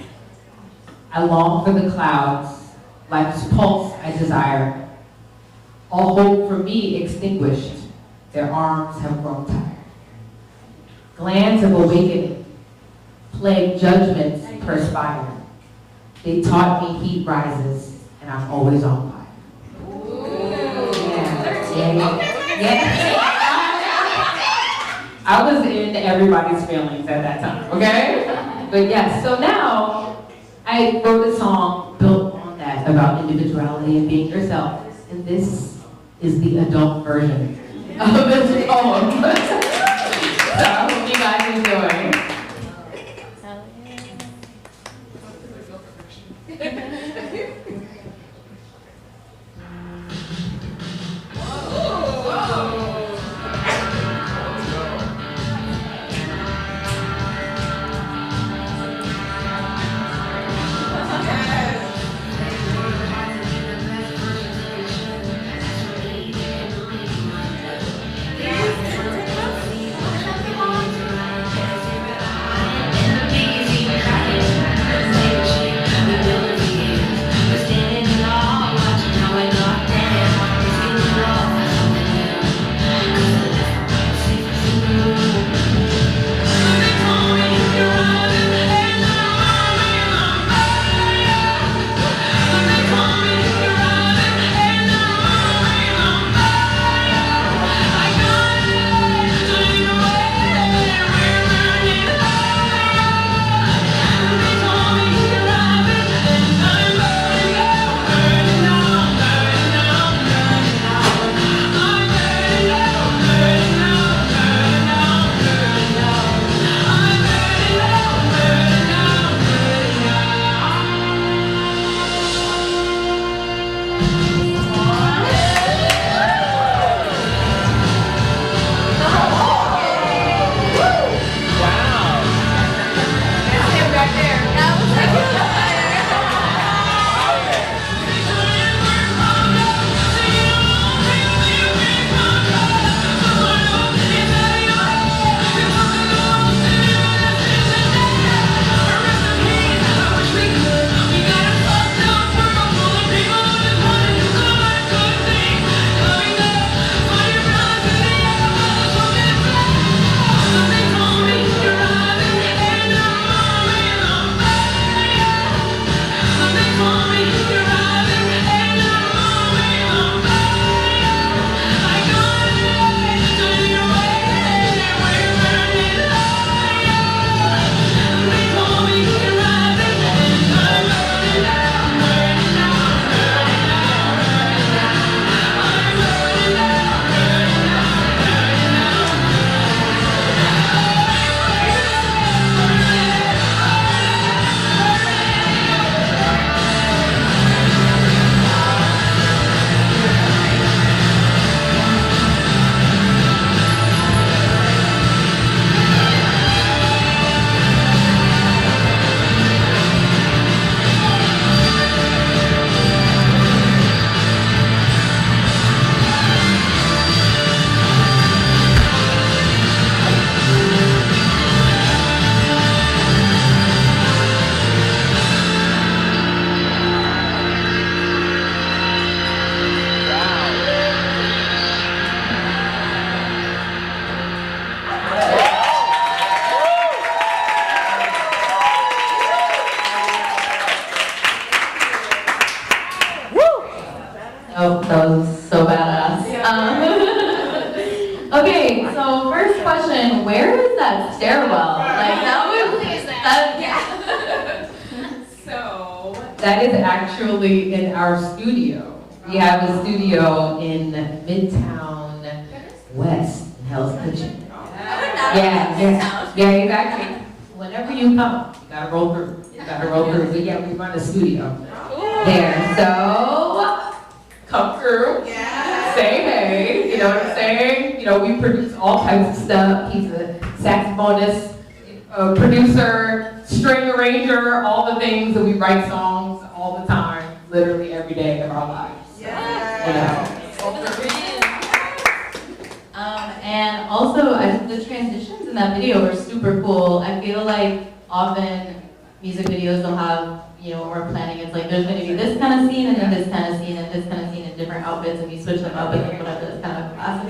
I long for the clouds, life's pulse I desire. All hope for me extinguished, their arms have grown tired. Glands of awakening, plague judgments perspire. They taught me heat rises, and I'm always on fire. Yeah. I was in everybody's feelings at that time, okay? But yes, so now I wrote a song built on that about individuality and being yourself. And this is the adult version of this poem. So I hope you guys enjoy. Okay, so first question, where is that stairwell? Like that would, So that is actually in our studio. We have a studio in Midtown West in Hell's Kitchen. Yeah, exactly. Whenever you come, you gotta roll through. But yeah, we run a studio there. So come through, say hey, you know what I'm saying? You know, we produce all types of stuff. He's a saxophonist, a producer, string arranger, all the things that we write songs all the time, literally every day of our lives. You know. And also, the transitions in that video were super cool. I feel like often music videos will have, you know, when we're planning, it's like there's going to be this kind of scene and then this kind of scene and this kind of scene in different outfits, and you switch them up and whatever. That's kind of a classic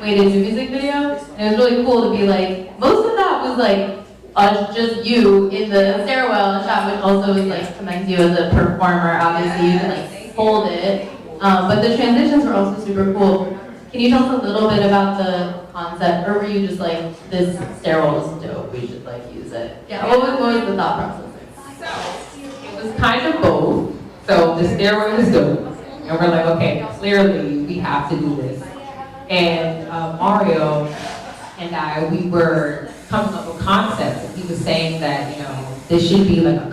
way to do music videos. And it was really cool to be like, most of that was like just you in the stairwell shot, which also was like connects you as a performer. Obviously, you can like hold it. But the transitions were also super cool. Can you tell us a little bit about the concept, or were you just like, this stairwell is dope, we should like use it? Yeah, what was the thought process? It was kind of both. So the stairway was dope, and we're like, okay, clearly we have to do this. And Mario and I, we were coming up with concepts, and he was saying that, you know, this should be like a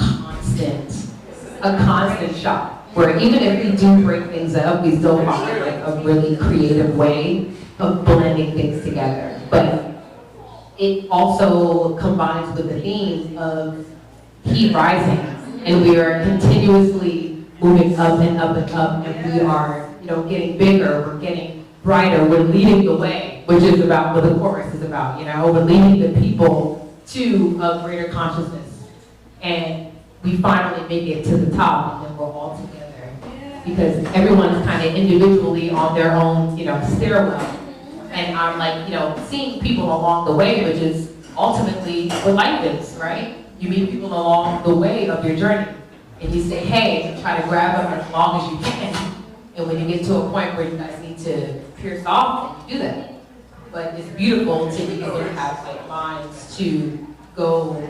constant shot. Where even if we do break things up, we still find like a really creative way of blending things together. But it also combines with the themes of heat rising, and we are continuously moving up and up and up, and we are, you know, getting bigger, we're getting brighter, we're leading the way, which is about what the chorus is about, you know, we're leading the people to a greater consciousness. And we finally make it to the top, and then we're all together. Because everyone's kind of individually on their own, you know, stairwell. And I'm like, you know, seeing people along the way, which is ultimately what life is, right? You meet people along the way of your journey. And you say, hey, and try to grab them as long as you can. And when you get to a point where you guys need to pierce off, you do that. But it's beautiful to be able to have like minds to go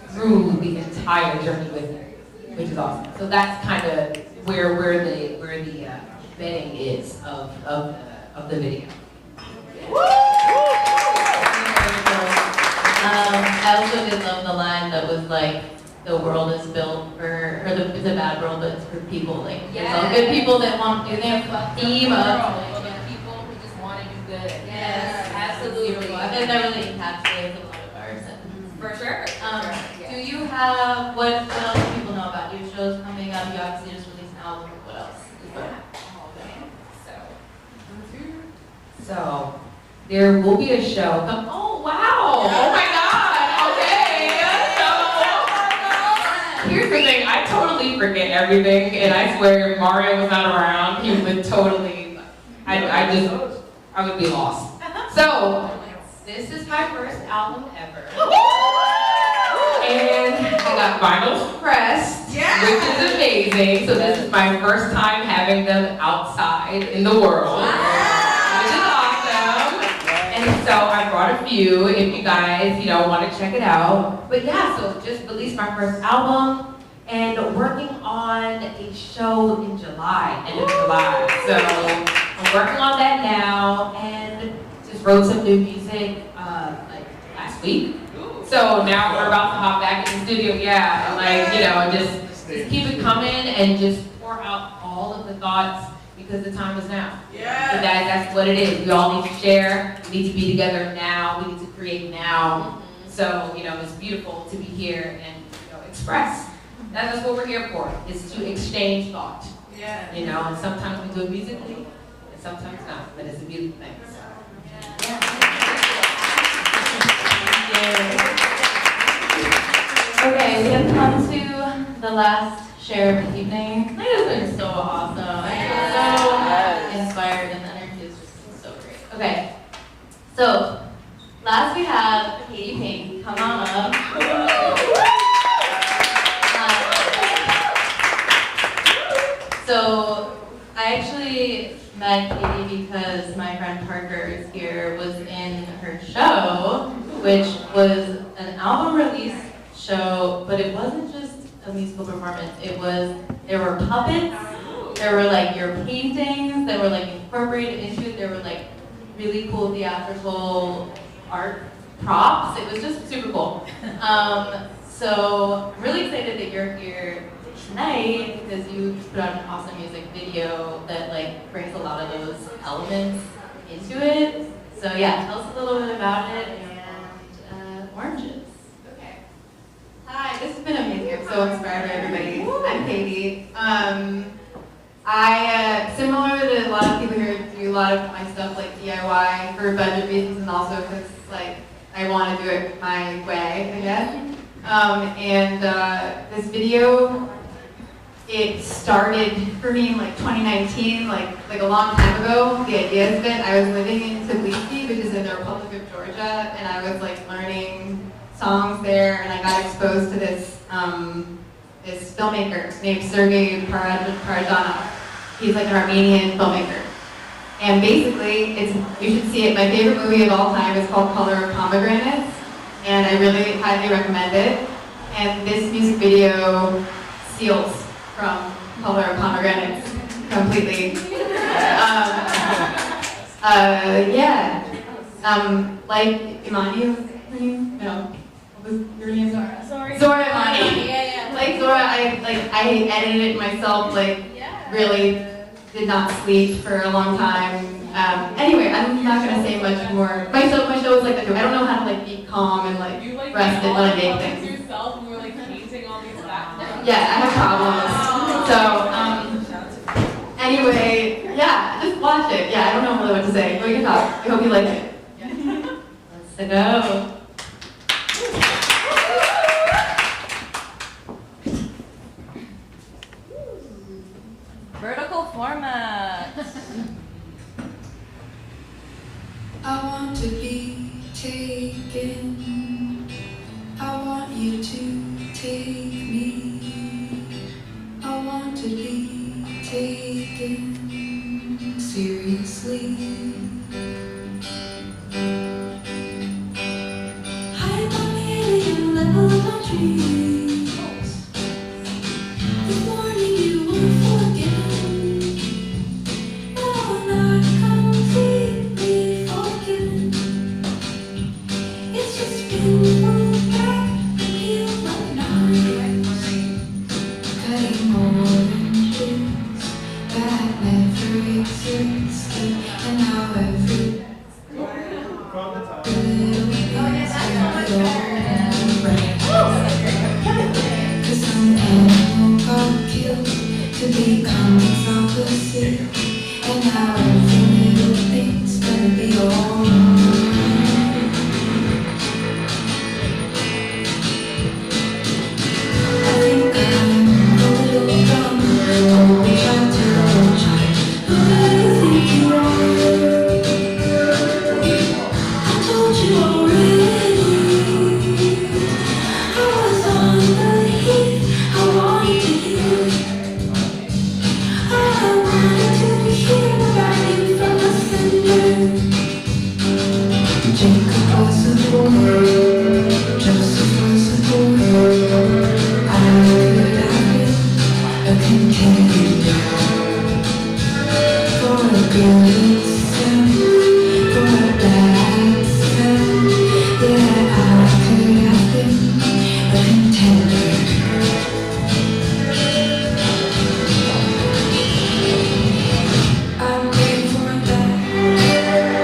through the entire journey with you, which is awesome. So that's kind of where the bedding is of the video. I also did love the line that was like, the world is built for, it's a bad world, but it's for people. Like, there's all good people that want to do their theme of People who just want to do good. Yes, absolutely. I think that really encapsulates a lot of ours. For sure. Do you have, what else do people know about your shows coming up? You obviously just released an album. What else? So there will be a show. Oh wow! Oh my God! Okay. So here's the thing. I totally forget everything, and I swear if Mario was not around, he would totally. I would be lost. So this is my first album ever. And I got vinyls pressed, which is amazing. So this is my first time having them outside in the world, which is awesome. And so I brought a few if you guys, you know, want to check it out. But yeah, so just released my first album and working on a show in July, end of July. So I'm working on that now and just wrote some new music like last week. So now we're about to hop back in the studio, yeah, and like, you know, just keep it coming and just pour out all of the thoughts because the time is now. Yeah. So that's what it is. We all need to share. We need to be together now. We need to create now. So, you know, it's beautiful to be here and, you know, express. That's what we're here for, is to exchange thought. Yeah. You know, and sometimes we do it musically and sometimes not, but it's a beautiful thing. So. Okay, we have come to the last share of the evening. It has been so awesome. I'm so inspired, and the energy is just so great. Okay, so last we have Katie Pink. Come on up. So I actually met Katie because because my friend Parker is here, was in her show, which was an album release show, but it wasn't just a musical performance. There were puppets, there were like your paintings that were like incorporated into it. There were like really cool theatrical art props. It was just super cool. So I'm really excited that you're here tonight because you put out an awesome music video that like brings a lot of those elements into it. So yeah, tell us a little bit about it and oranges. Okay. Hi, this has been amazing. I'm so inspired by everybody. I'm Katie. I, similar to a lot of people here, do a lot of my stuff like DIY for budget reasons and also because like I want to do it my way, I guess. This video, it started for me in like 2019, like a long time ago. The idea of it, I was living in Tbilisi, which is in the Republic of Georgia, and I was like learning songs there, and I got exposed to this this filmmaker named Sergei Parajanov. He's like an Armenian filmmaker. And basically, you should see it. My favorite movie of all time is called Color of Pomegranates, and I really highly recommend it. And this music video steals from Color of Pomegranates completely. Like Imani, no, what was your name? Zora Imani. Yeah. Like Zora, I edited it myself. Really did not sleep for a long time. Anyway, I'm not gonna say much more. My show is like that too. I don't know how to like be calm and like rested when I make things. Yourself and we're like painting all these backgrounds. Yeah, I have problems. So anyway, yeah, just watch it. Yeah, I don't know really what to say. We can talk. I hope you like it. Let's go. Vertical format. I want to be taken. I want you to take me. I want to be taken seriously. I'm on the alien level of my dreams. This morning you were forgiven. No, not completely forgiven. It's just been moved back and healed like knives, cutting oranges that never existed, and now every little piece of it all right. 'Cause some animal got killed to become its opposite, and now every little thing's gonna be alright. I think I'm a little dumb, old child to old child. Who do you think you are? I told you already. I was on the heat. I wanted to hear. I wanted to hear about you from the center. Jacob was a boy. Joseph was a boy. I could have been a contender for a good sin, for a bad sin. Yeah, I could have been a contender. I'm grateful for that.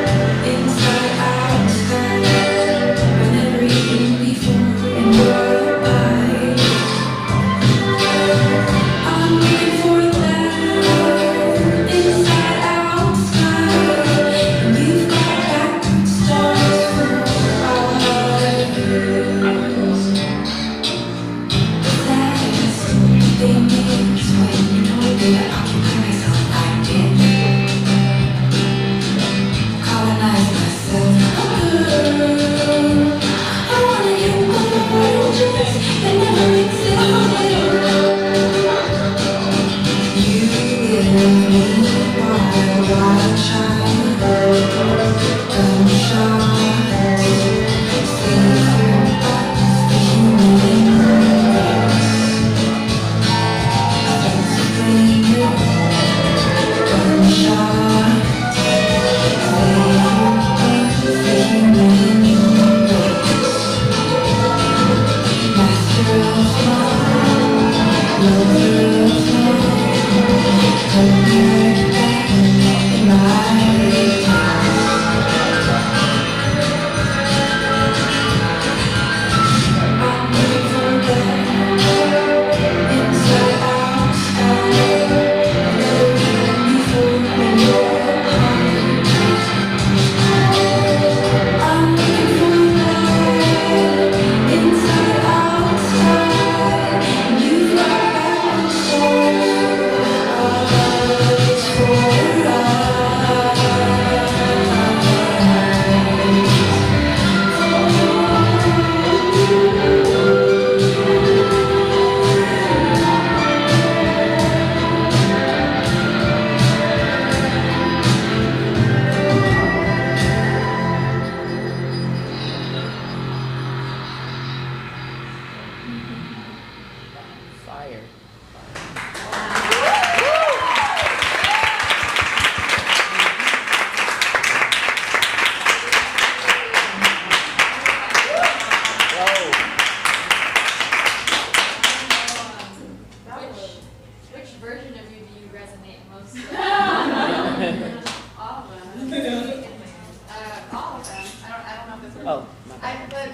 Oh. But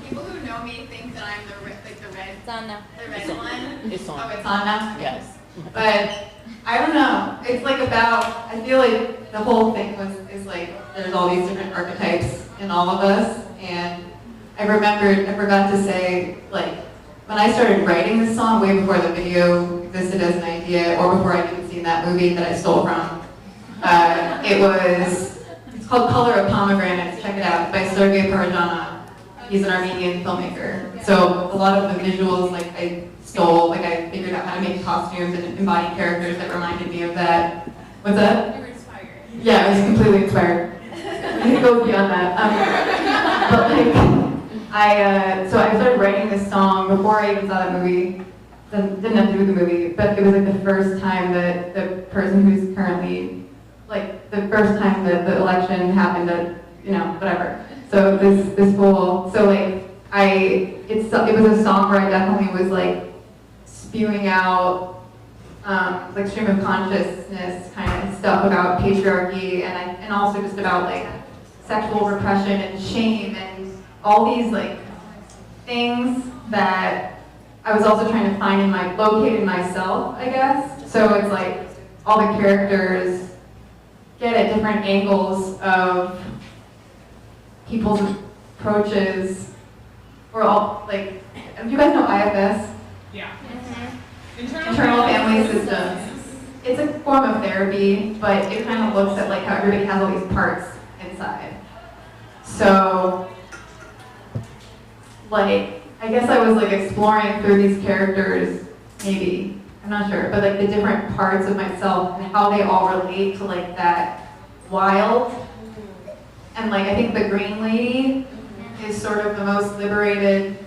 people who know me think that I'm the red one. It's on. Oh, it's on now? Yes. But I don't know. It's like about, I feel like the whole thing is like there's all these different archetypes in all of us. And I forgot to say, like, when I started writing this song way before the video existed as an idea, or before I'd even seen that movie that I stole from, it's called Color of Pomegranates. Check it out, by Sergei Parajanov. He's an Armenian filmmaker. So a lot of the visuals, like, I stole, like, I figured out how to make costumes and embody characters that reminded me of that. What's that? You were inspired. Yeah, I was completely inspired. It goes beyond that. But like, so I started writing this song before I even saw that movie. Didn't have to do with the movie, but it was like the first time that the person who's currently, like, the first time that the election happened, that, you know, whatever. So this whole, so like, it was a song where I definitely was like spewing out like stream of consciousness kind of stuff about patriarchy and also just about like sexual repression and shame and all these like things that I was also trying to find locate in myself, I guess. So it's like all the characters get at different angles of people's approaches, or all, like, do you guys know IFS? Yeah. Internal family systems. It's a form of therapy, but it kind of looks at like how everybody has all these parts inside. So, like, I guess I was like exploring through these characters, maybe, I'm not sure, but like the different parts of myself and how they all relate to like that wild. And like, I think the green lady is sort of the most liberated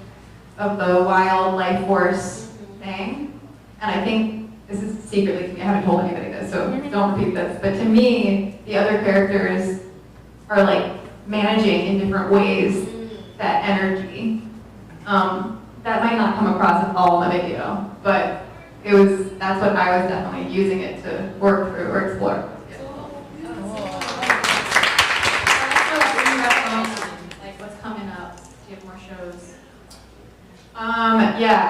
of the wild life force thing. And I think, this is secretly to me, I haven't told anybody this, so don't repeat this. But to me, the other characters are like managing in different ways that energy. That might not come across at all in the video, but that's what I was definitely using it to work through or explore. Like, what's coming up? Do you have more shows? Yeah,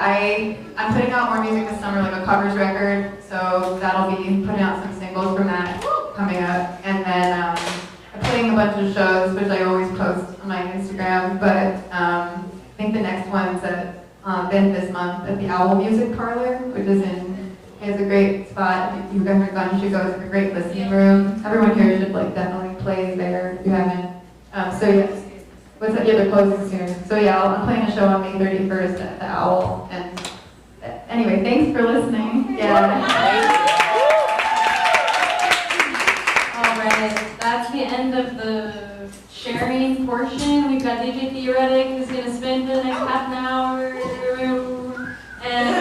I'm putting out more music this summer, like a covers record, so that'll be putting out some singles from that coming up. And then I'm putting a bunch of shows, which I always post on my Instagram, but I think the next one's at been this month at the Owl Music Parlor, which is it's a great spot. If you guys are gone, you should go. It's a great listening room. Everyone here should like definitely play there if you haven't. So yeah, what's that? Yeah, they're closing soon. So yeah, I'm playing a show on May 31st at the Owl. And anyway, thanks for listening. Yeah. All right, that's the end of the sharing portion. We've got DJ Theoretic who's going to spend the next half an hour. And